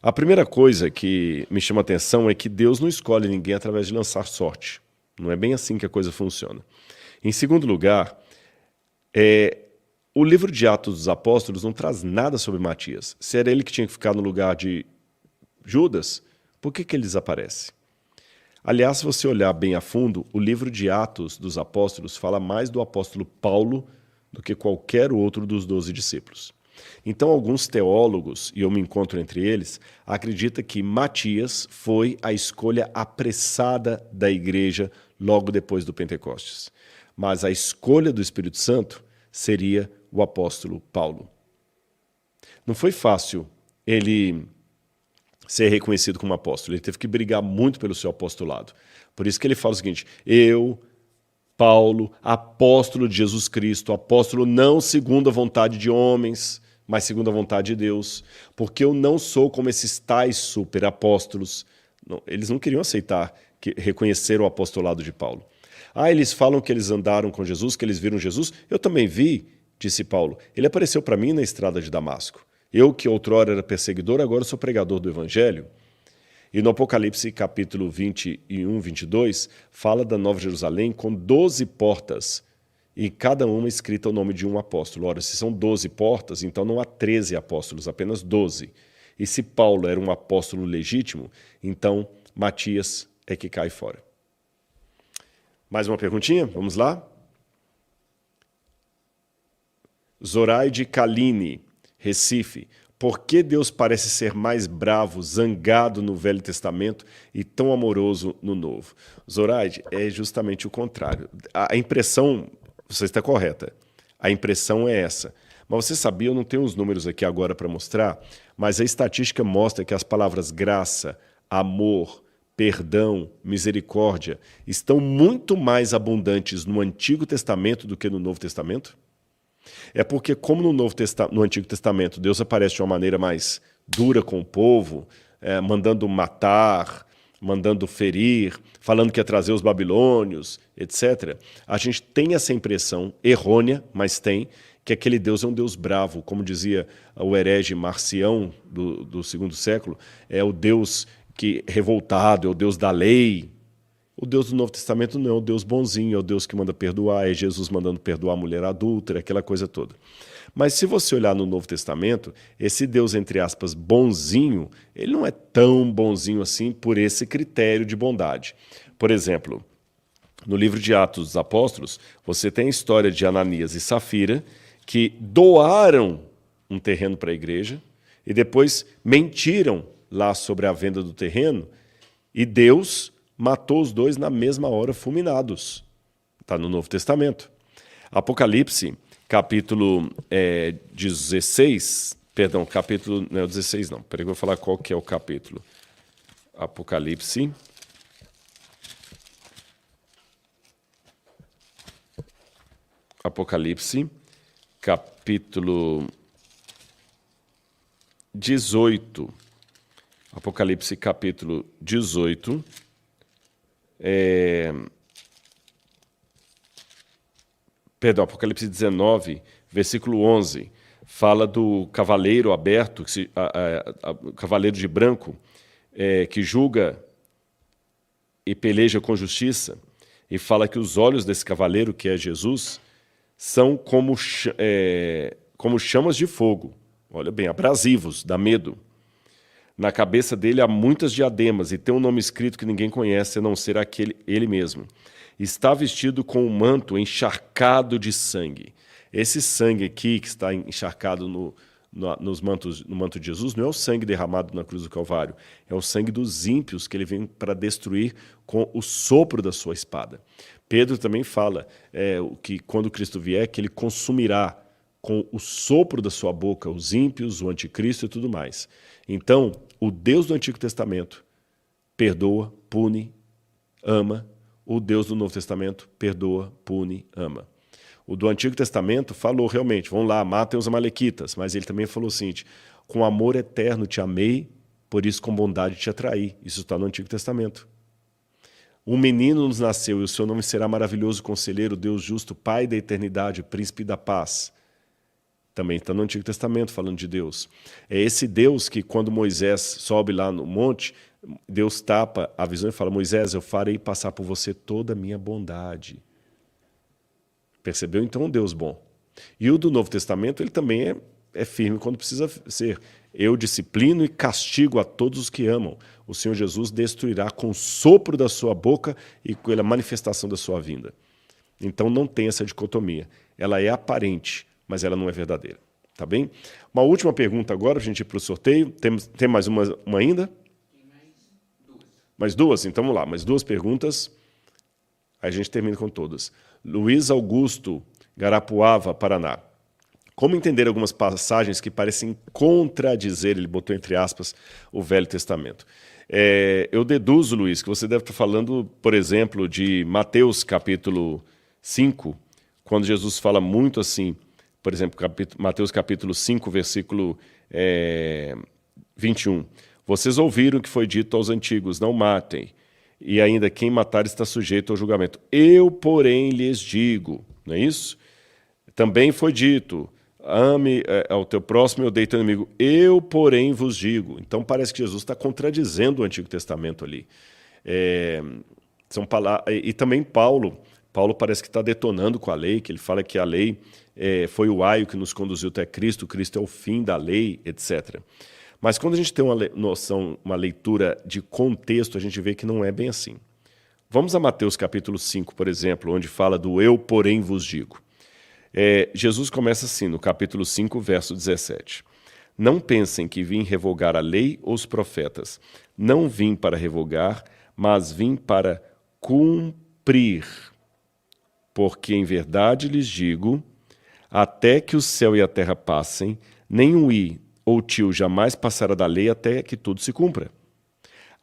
A primeira coisa que me chama a atenção é que Deus não escolhe ninguém através de lançar sorte. Não é bem assim que a coisa funciona. Em segundo lugar, o livro de Atos dos Apóstolos não traz nada sobre Matias. Se era ele que tinha que ficar no lugar de Judas, por que ele desaparece? Aliás, se você olhar bem a fundo, o livro de Atos dos Apóstolos fala mais do apóstolo Paulo do que qualquer outro dos 12 discípulos. Então, alguns teólogos, e eu me encontro entre eles, acreditam que Matias foi a escolha apressada da igreja logo depois do Pentecostes. Mas a escolha do Espírito Santo seria o apóstolo Paulo. Não foi fácil ele ser reconhecido como apóstolo. Ele teve que brigar muito pelo seu apostolado. Por isso que ele fala o seguinte, eu, Paulo, apóstolo de Jesus Cristo, apóstolo não segundo a vontade de homens, mas segundo a vontade de Deus, porque eu não sou como esses tais superapóstolos. Eles não queriam aceitar, reconhecer o apostolado de Paulo. Eles falam que eles andaram com Jesus, que eles viram Jesus. Eu também vi, disse Paulo. Ele apareceu para mim na estrada de Damasco. Eu que outrora era perseguidor, agora sou pregador do Evangelho. E no Apocalipse capítulo 21, 22, fala da Nova Jerusalém com 12 portas, e cada uma escrita o nome de um apóstolo. Ora, se são 12 portas, então não há 13 apóstolos, apenas 12. E se Paulo era um apóstolo legítimo, então Matias é que cai fora. Mais uma perguntinha? Vamos lá? Zoraide Kaline, Recife. Por que Deus parece ser mais bravo, zangado no Velho Testamento e tão amoroso no Novo? Zoraide, é justamente o contrário. A impressão, você está correta, a impressão é essa. Mas você sabia, eu não tenho os números aqui agora para mostrar, mas a estatística mostra que as palavras graça, amor, perdão, misericórdia estão muito mais abundantes no Antigo Testamento do que no Novo Testamento? É porque, como no Antigo Testamento, Deus aparece de uma maneira mais dura com o povo, mandando matar, mandando ferir, falando que ia trazer os babilônios, etc. A gente tem essa impressão, errônea, mas tem, que aquele Deus é um Deus bravo. Como dizia o herege Marcião, do segundo século, é o Deus revoltado, é o Deus da lei. O Deus do Novo Testamento não é o Deus bonzinho, é o Deus que manda perdoar, é Jesus mandando perdoar a mulher adúltera, aquela coisa toda. Mas se você olhar no Novo Testamento, esse Deus, entre aspas, bonzinho, ele não é tão bonzinho assim por esse critério de bondade. Por exemplo, no livro de Atos dos Apóstolos, você tem a história de Ananias e Safira, que doaram um terreno para a igreja e depois mentiram lá sobre a venda do terreno, e Deus matou os dois na mesma hora, fulminados. Está no Novo Testamento. Apocalipse, capítulo 16, perdão, capítulo, não é o 16 não, peraí que eu vou falar qual que é o capítulo. Apocalipse, capítulo 18, Apocalipse, capítulo 18, Apocalipse 19, versículo 11, fala do cavaleiro aberto, cavaleiro de branco, que julga e peleja com justiça, e fala que os olhos desse cavaleiro, que é Jesus, são como chamas de fogo, olha bem, abrasivos, dá medo. Na cabeça dele há muitas diademas e tem um nome escrito que ninguém conhece, a não ser ele mesmo. Está vestido com um manto encharcado de sangue. Esse sangue aqui, que está encharcado no manto de Jesus, não é o sangue derramado na cruz do Calvário, é o sangue dos ímpios que ele vem para destruir com o sopro da sua espada. Pedro também fala que quando Cristo vier, que ele consumirá com o sopro da sua boca os ímpios, o anticristo e tudo mais. Então, o Deus do Antigo Testamento perdoa, pune, ama. O Deus do Novo Testamento perdoa, pune, ama. O do Antigo Testamento falou realmente, vão lá, matem os amalequitas, mas ele também falou o seguinte, com amor eterno te amei, por isso com bondade te atraí. Isso está no Antigo Testamento. Um menino nos nasceu e o seu nome será maravilhoso conselheiro, Deus justo, Pai da eternidade, príncipe da paz. Também está no Antigo Testamento falando de Deus. É esse Deus que, quando Moisés sobe lá no monte, Deus tapa a visão e fala, Moisés, eu farei passar por você toda a minha bondade. Percebeu? Então, um Deus bom. E o do Novo Testamento, ele também é firme quando precisa ser. Eu disciplino e castigo a todos os que amam. O Senhor Jesus destruirá com o sopro da sua boca e com a manifestação da sua vinda. Então, não tem essa dicotomia. Ela é aparente, mas ela não é verdadeira. Tá bem? Uma última pergunta agora, para a gente ir para o sorteio. Tem mais uma ainda? Tem mais duas. Mais duas? Então vamos lá, mais duas perguntas. Aí a gente termina com todas. Luiz Augusto, Garapuava, Paraná. Como entender algumas passagens que parecem contradizer, ele botou entre aspas, o Velho Testamento? Eu deduzo, Luiz, que você deve estar falando, por exemplo, de Mateus capítulo 5, quando Jesus fala muito assim, por exemplo, Mateus capítulo 5, versículo 21. Vocês ouviram o que foi dito aos antigos, não matem, e ainda quem matar está sujeito ao julgamento. Eu, porém, lhes digo, não é isso? Também foi dito, ame ao teu próximo e odeie teu inimigo. Eu, porém, vos digo. Então parece que Jesus está contradizendo o Antigo Testamento ali. E também Paulo parece que está detonando com a lei, que ele fala que a lei foi o aio que nos conduziu até Cristo, Cristo é o fim da lei, etc. Mas quando a gente tem uma noção, uma leitura de contexto, a gente vê que não é bem assim. Vamos a Mateus capítulo 5, por exemplo, onde fala do eu, porém, vos digo. Jesus começa assim, no capítulo 5, verso 17. Não pensem que vim revogar a lei ou os profetas. Não vim para revogar, mas vim para cumprir. Porque em verdade lhes digo, até que o céu e a terra passem, nem um i ou tio jamais passará da lei até que tudo se cumpra.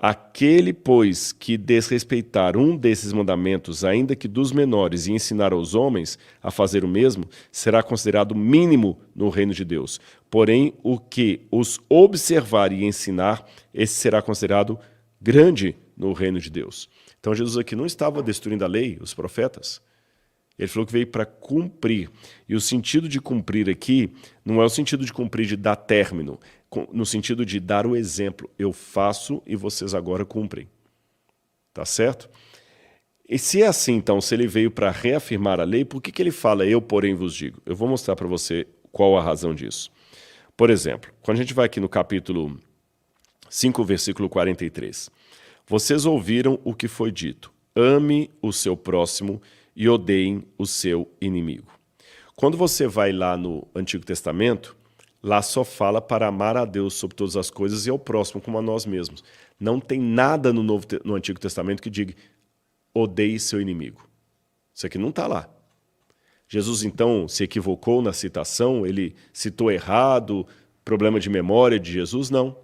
Aquele, pois, que desrespeitar um desses mandamentos, ainda que dos menores, e ensinar aos homens a fazer o mesmo, será considerado mínimo no reino de Deus. Porém, o que os observar e ensinar, esse será considerado grande no reino de Deus. Então, Jesus aqui não estava destruindo a lei, os profetas. Ele falou que veio para cumprir. E o sentido de cumprir aqui não é o sentido de cumprir de dar término, no sentido de dar o exemplo. Eu faço e vocês agora cumprem. Tá certo? E se é assim, então, se ele veio para reafirmar a lei, por que ele fala, eu, porém, vos digo? Eu vou mostrar para você qual a razão disso. Por exemplo, quando a gente vai aqui no capítulo 5, versículo 43. Vocês ouviram o que foi dito. Ame o seu próximo e odeiem o seu inimigo. Quando você vai lá no Antigo Testamento, lá só fala para amar a Deus sobre todas as coisas e ao próximo como a nós mesmos. Não tem nada no Antigo Testamento que diga odeie seu inimigo. Isso aqui não está lá. Jesus, então, se equivocou na citação, ele citou errado, problema de memória de Jesus? Não.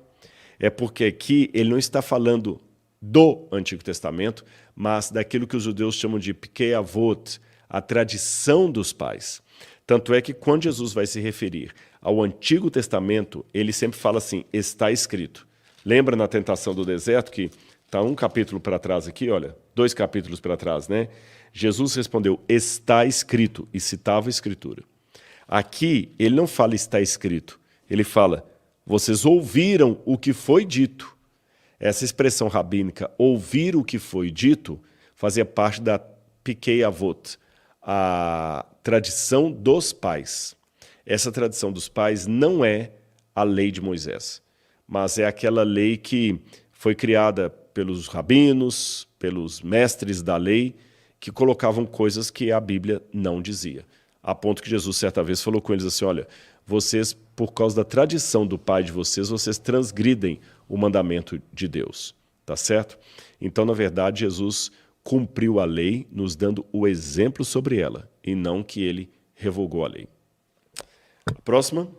É porque aqui ele não está falando do Antigo Testamento, mas daquilo que os judeus chamam de Pirkei Avot, a tradição dos pais. Tanto é que quando Jesus vai se referir ao Antigo Testamento, ele sempre fala assim, está escrito. Lembra na tentação do deserto que está um capítulo para trás aqui, olha, 2 capítulos para trás, né? Jesus respondeu, está escrito, e citava a Escritura. Aqui, ele não fala está escrito, ele fala, vocês ouviram o que foi dito. Essa expressão rabínica, ouvir o que foi dito, fazia parte da Pirkei Avot, a tradição dos pais. Essa tradição dos pais não é a lei de Moisés, mas é aquela lei que foi criada pelos rabinos, pelos mestres da lei, que colocavam coisas que a Bíblia não dizia. A ponto que Jesus certa vez falou com eles assim, olha, vocês, por causa da tradição do pai de vocês, vocês transgridem o mandamento de Deus, tá certo? Então, na verdade, Jesus cumpriu a lei, nos dando o exemplo sobre ela, e não que ele revogou a lei. Próxima.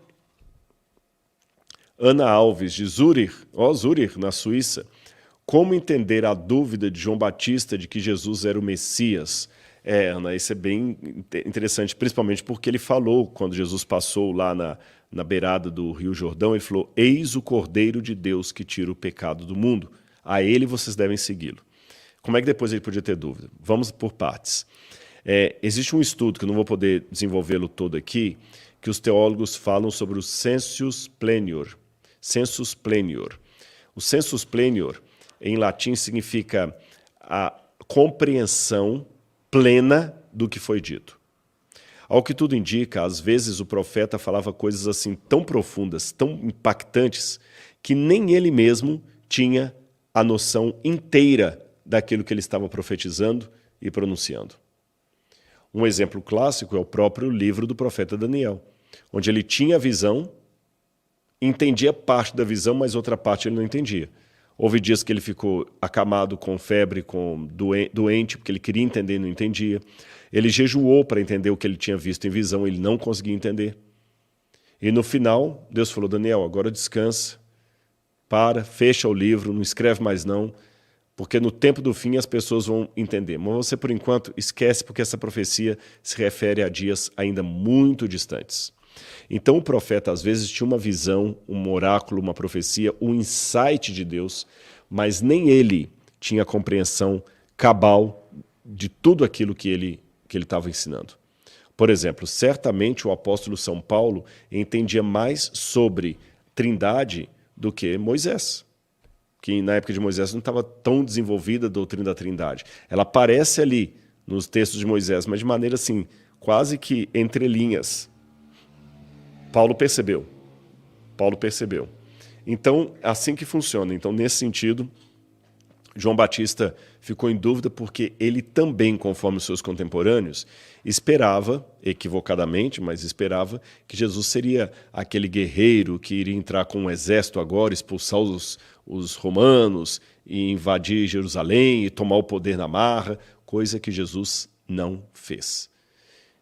Ana Alves, de Zurich, Zurich, na Suíça. Como entender a dúvida de João Batista de que Jesus era o Messias? Ana, isso é bem interessante, principalmente porque ele falou, quando Jesus passou lá na beirada do Rio Jordão, ele falou, eis o Cordeiro de Deus que tira o pecado do mundo. A ele vocês devem segui-lo. Como é que depois ele podia ter dúvida? Vamos por partes. Existe um estudo, que eu não vou poder desenvolvê-lo todo aqui, que os teólogos falam sobre o sensus plenior. Sensus plenior. O sensus plenior, em latim, significa a compreensão plena do que foi dito. Ao que tudo indica, às vezes o profeta falava coisas assim tão profundas, tão impactantes, que nem ele mesmo tinha a noção inteira daquilo que ele estava profetizando e pronunciando. Um exemplo clássico é o próprio livro do profeta Daniel, onde ele tinha a visão, entendia parte da visão, mas outra parte ele não entendia. Houve dias que ele ficou acamado com febre, doente, porque ele queria entender e não entendia. Ele jejuou para entender o que ele tinha visto em visão, ele não conseguia entender. E no final, Deus falou, Daniel, agora descansa, fecha o livro, não escreve mais não, porque no tempo do fim as pessoas vão entender. Mas você, por enquanto, esquece, porque essa profecia se refere a dias ainda muito distantes. Então o profeta às vezes tinha uma visão, um oráculo, uma profecia, um insight de Deus, mas nem ele tinha a compreensão cabal de tudo aquilo que ele estava ensinando. Por exemplo, certamente o apóstolo São Paulo entendia mais sobre Trindade do que Moisés, que na época de Moisés não estava tão desenvolvida a doutrina da Trindade. Ela aparece ali nos textos de Moisés, mas de maneira assim, quase que entre linhas. Paulo percebeu. Então, assim que funciona. Então, nesse sentido, João Batista ficou em dúvida porque ele também, conforme os seus contemporâneos, esperava, equivocadamente, mas esperava, que Jesus seria aquele guerreiro que iria entrar com um exército agora, expulsar os romanos e invadir Jerusalém e tomar o poder na marra, coisa que Jesus não fez.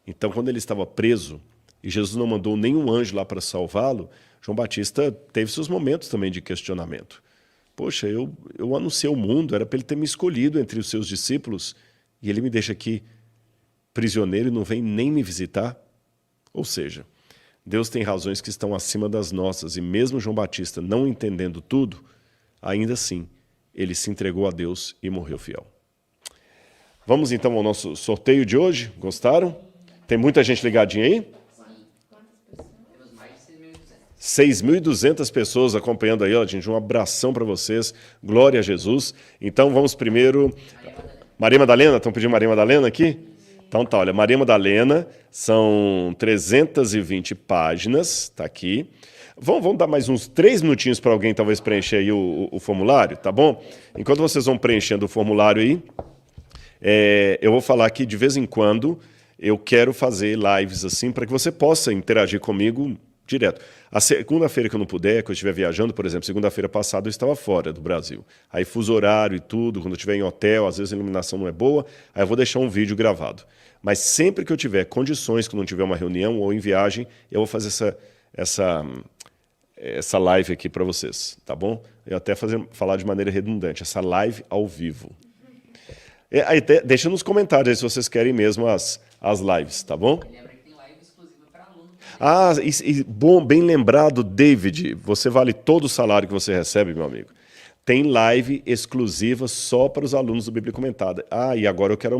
Então, quando ele estava preso, e Jesus não mandou nenhum anjo lá para salvá-lo, João Batista teve seus momentos também de questionamento. Poxa, eu anunciei o mundo, era para ele ter me escolhido entre os seus discípulos, e ele me deixa aqui prisioneiro e não vem nem me visitar? Ou seja, Deus tem razões que estão acima das nossas, e mesmo João Batista não entendendo tudo, ainda assim, ele se entregou a Deus e morreu fiel. Vamos então ao nosso sorteio de hoje? Gostaram? Tem muita gente ligadinha aí? Temos mais de 6.200 pessoas acompanhando aí, ó, gente. Um abração para vocês. Glória a Jesus. Então vamos primeiro. Maria Madalena, estão pedindo Maria Madalena aqui? Então tá, olha, Maria Madalena, são 320 páginas, tá aqui. Vamos dar mais uns 3 minutinhos para alguém talvez preencher aí o formulário, tá bom? Enquanto vocês vão preenchendo o formulário aí, eu vou falar que de vez em quando eu quero fazer lives assim para que você possa interagir comigo direto. A segunda-feira que eu não puder, que eu estiver viajando, por exemplo, segunda-feira passada eu estava fora do Brasil. Aí fuso horário e tudo, quando eu estiver em hotel, às vezes a iluminação não é boa, aí eu vou deixar um vídeo gravado. Mas sempre que eu tiver condições, que não tiver uma reunião ou em viagem, eu vou fazer essa live aqui para vocês, tá bom? Eu até falar de maneira redundante, essa live ao vivo. Aí, deixa nos comentários aí se vocês querem mesmo as lives, tá bom? Lembra que tem live exclusiva para aluno. Ah, bom, bem lembrado, David, você vale todo o salário que você recebe, meu amigo. Tem live exclusiva só para os alunos do Bíblia Comentada. Ah, e agora eu quero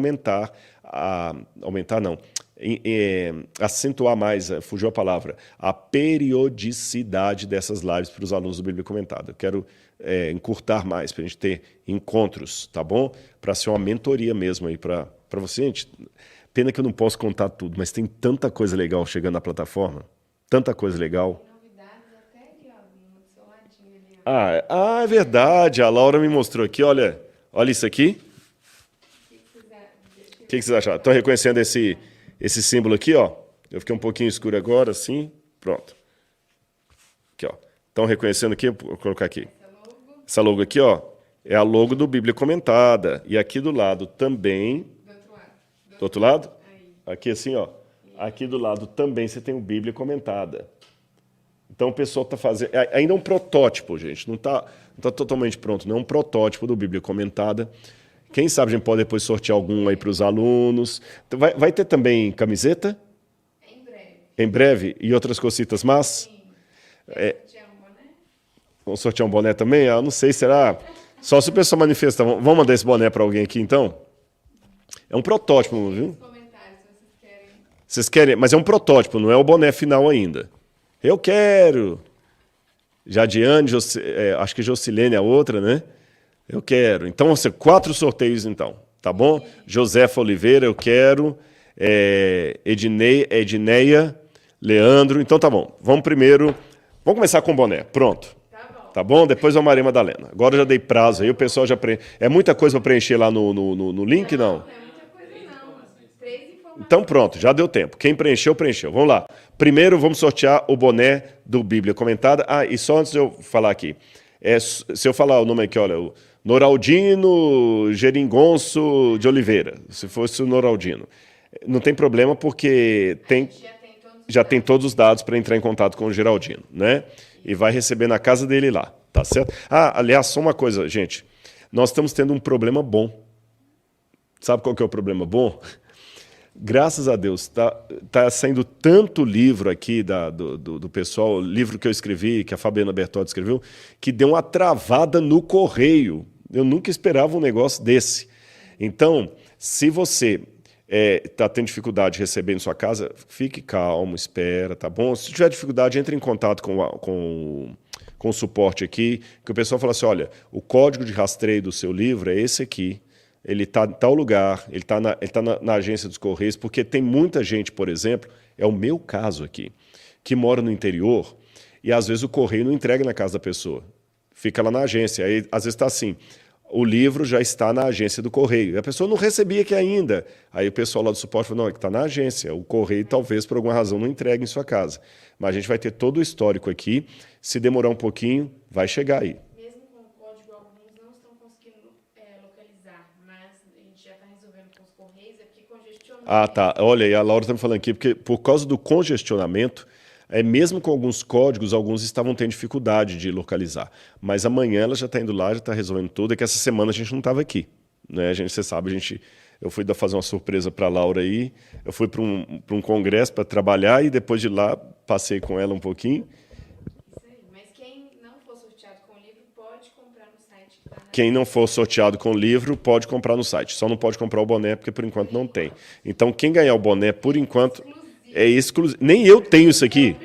acentuar mais, fugiu a palavra, a periodicidade dessas lives para os alunos do Bíblia Comentada. Eu quero encurtar mais, para a gente ter encontros, tá bom? Para ser uma mentoria mesmo aí para você, gente. Pena que eu não posso contar tudo, mas tem tanta coisa legal chegando na plataforma, tanta coisa legal. Novidades até aqui, ó, do seu ladinho ali, ó. É verdade, a Laura me mostrou aqui, olha isso aqui. O que vocês acharam? Estão reconhecendo esse símbolo aqui, ó? Eu fiquei um pouquinho escuro agora, assim, pronto. Aqui, ó. Estão reconhecendo aqui? Vou colocar aqui. Essa logo aqui, ó, é a logo do Bíblia Comentada. E aqui do lado também... Do outro lado? Aqui assim, ó. Aqui do lado também você tem o Bíblia Comentada. Então o pessoal está fazendo... Ainda é um protótipo, gente. Não tá totalmente pronto. Não é um protótipo do Bíblia Comentada. Quem sabe a gente pode depois sortear algum aí para os alunos. Vai ter também camiseta? Em breve. Em breve? E outras cositas más? Sim. Tinha um boné? Vamos sortear um boné também? Não sei, será? Só se o pessoal manifestar. Vamos mandar esse boné para alguém aqui, então? É um protótipo, viu? Nos comentários, se vocês querem. Vocês querem? Mas é um protótipo, não é o boné final ainda. Eu quero. Jadiane, acho que Jocilene é a outra, né? Eu quero. Então, vão ser 4 sorteios, então. Tá bom? Josefa Oliveira, eu quero. Edneia, Leandro. Então, tá bom. Vamos começar com o boné. Pronto. Tá bom? Depois a Maria Madalena. Agora eu já dei prazo aí, o pessoal já preenche. É muita coisa para preencher lá no link, não? Não é muita coisa, não. 3 informações. Então pronto, já deu tempo. Quem preencheu, preencheu. Vamos lá. Primeiro vamos sortear o boné do Bíblia Comentada. E só antes de eu falar aqui. Se eu falar o nome aqui, olha, o Noraldino Geringonço de Oliveira, se fosse o Noraldino. Não tem problema porque já tem todos os dados para entrar em contato com o Geraldino, né? E vai receber na casa dele lá, tá certo? Aliás, só uma coisa, gente. Nós estamos tendo um problema bom. Sabe qual que é o problema bom? Graças a Deus, tá saindo tanto livro aqui do pessoal, livro que eu escrevi, que a Fabiana Bertoldi escreveu, que deu uma travada no correio. Eu nunca esperava um negócio desse. Então, se você está tendo dificuldade de receber em sua casa, fique calmo, espera, tá bom? Se tiver dificuldade, entre em contato com o suporte aqui, que o pessoal fala assim, olha, o código de rastreio do seu livro é esse aqui, ele está em tal lugar, ele está na agência dos Correios, porque tem muita gente, por exemplo, é o meu caso aqui, que mora no interior e às vezes o correio não entrega na casa da pessoa, fica lá na agência, aí às vezes está assim, o livro já está na agência do correio, a pessoa não recebia aqui ainda, aí o pessoal lá do suporte falou, não, é que está na agência, o correio talvez por alguma razão não entregue em sua casa, mas a gente vai ter todo o histórico aqui, se demorar um pouquinho, vai chegar aí. Mesmo com o código, alguns não estão conseguindo localizar, mas a gente já está resolvendo com os correios, é porque congestionou. Ah, tá. Olha, e a Laura está me falando aqui, porque por causa do congestionamento, mesmo com alguns códigos, alguns estavam tendo dificuldade de localizar. Mas amanhã ela já está indo lá, já está resolvendo tudo, é que essa semana a gente não estava aqui. Né? Você sabe, eu fui fazer uma surpresa para a Laura aí, eu fui para um congresso para trabalhar e depois de lá passei com ela um pouquinho. Isso aí. Mas quem não for sorteado com o livro pode comprar no site. Que tá na... Quem não for sorteado com o livro pode comprar no site. Só não pode comprar o boné porque por enquanto não tem. Então quem ganhar o boné por enquanto é exclusivo. Nem eu tenho isso aqui.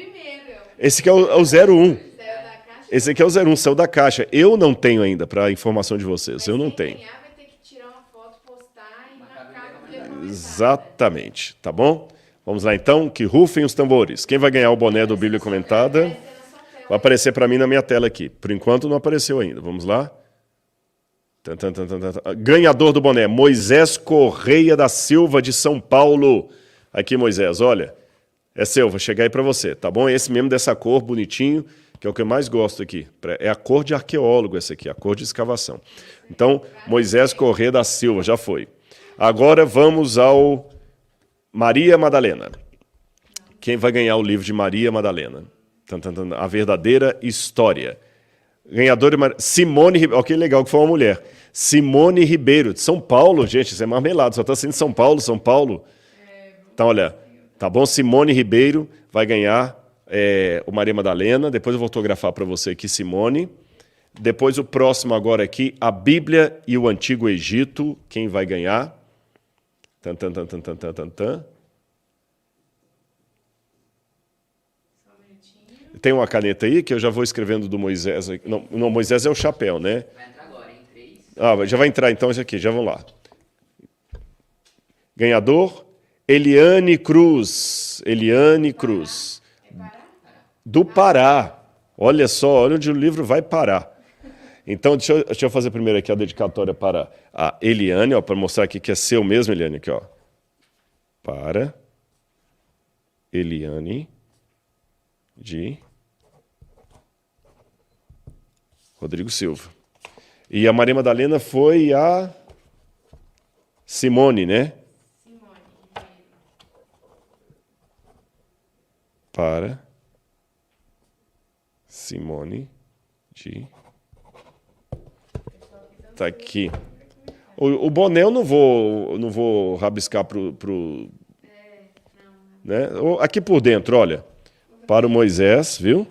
Esse aqui é o 01. Esse aqui é o 01, saiu da caixa. Eu não tenho ainda, para informação de vocês. Eu não tenho. Ganhar, vai ter que tirar uma foto, postar e marcar no dia comentário. Exatamente. Tá bom? Vamos lá então, que rufem os tambores. Quem vai ganhar o boné do Bíblia Comentada? Vai aparecer para mim na minha tela aqui. Por enquanto não apareceu ainda. Vamos lá. Ganhador do boné, Moisés Correia da Silva, de São Paulo. Aqui, Moisés, olha. É seu, vou chegar aí para você, tá bom? Esse mesmo dessa cor, bonitinho, que é o que eu mais gosto aqui. É a cor de arqueólogo essa aqui, a cor de escavação. Então, Moisés Correia da Silva, já foi. Agora vamos ao Maria Madalena. Quem vai ganhar o livro de Maria Madalena? A verdadeira história. Ganhadora Simone Ribeiro. Olha que legal que foi uma mulher. Simone Ribeiro, de São Paulo. Gente, isso é marmelado, só está sendo São Paulo, São Paulo. Então, olha, tá bom? Simone Ribeiro vai ganhar o Maria Madalena. Depois eu vou autografar para você aqui, Simone. Depois o próximo agora aqui, a Bíblia e o Antigo Egito. Quem vai ganhar? Tem uma caneta aí que eu já vou escrevendo do Moisés. Não, Moisés é o chapéu, né? Vai entrar agora, em 3. Ah, já vai entrar então esse aqui, já vamos lá. Ganhador, Eliane Cruz. Eliane Cruz. Do Pará. Olha só, olha onde o livro vai parar. Então, deixa eu fazer primeiro aqui a dedicatória para a Eliane, para mostrar aqui que é seu mesmo, Eliane, aqui, ó. Para Eliane de Rodrigo Silva. E a Maria Madalena foi a Simone, né? Simone. Para Simone de... Tá aqui. O boné eu não vou rabiscar né? Aqui por dentro, olha. Para o Moisés, viu?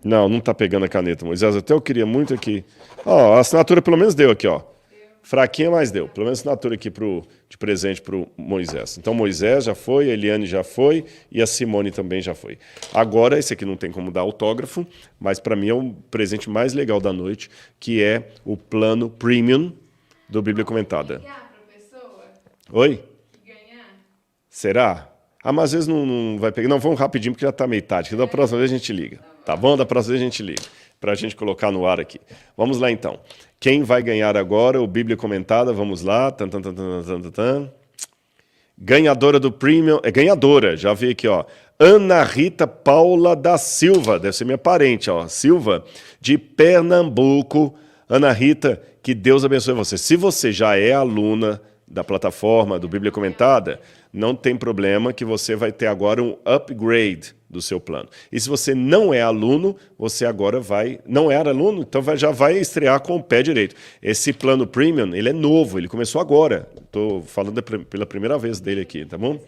Não está pegando a caneta, Moisés. Até eu queria muito aqui. Ó, a assinatura pelo menos deu aqui, ó. Fraquinha, mas deu. Pelo menos assinatura aqui de presente para o Moisés. Então, Moisés já foi, a Eliane já foi e a Simone também já foi. Agora, esse aqui não tem como dar autógrafo, mas para mim é o presente mais legal da noite, que é o plano premium do Bíblia Comentada. Ganhar para a pessoa Oi? que ganhar? Será? Ah, mas às vezes não vai pegar. Não, vamos rapidinho, porque já está meio tarde. Da próxima vez a gente liga. Tá bom? Da próxima vez a gente liga. Para a gente colocar no ar aqui. Vamos lá, então. Quem vai ganhar agora o Bíblia Comentada? Vamos lá. Ganhadora do Premium. É ganhadora, já vi aqui, ó. Ana Rita Paula da Silva. Deve ser minha parente, ó. Silva, de Pernambuco. Ana Rita, que Deus abençoe você. Se você já é aluna da plataforma do Bíblia Comentada, não tem problema que você vai ter agora um upgrade do seu plano. E se você não é aluno, você agora não era aluno, então já vai estrear com o pé direito. Esse plano premium, ele é novo, ele começou agora. Estou falando pela primeira vez dele aqui, tá bom?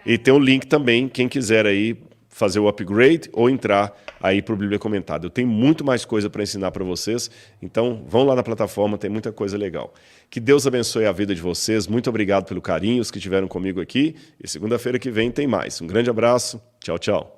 E tem um link também, quem quiser aí fazer o upgrade ou entrar aí para o Bíblia Comentada. Eu tenho muito mais coisa para ensinar para vocês, então vão lá na plataforma, tem muita coisa legal. Que Deus abençoe a vida de vocês, muito obrigado pelo carinho, os que estiveram comigo aqui, e segunda-feira que vem tem mais. Um grande abraço, tchau, tchau.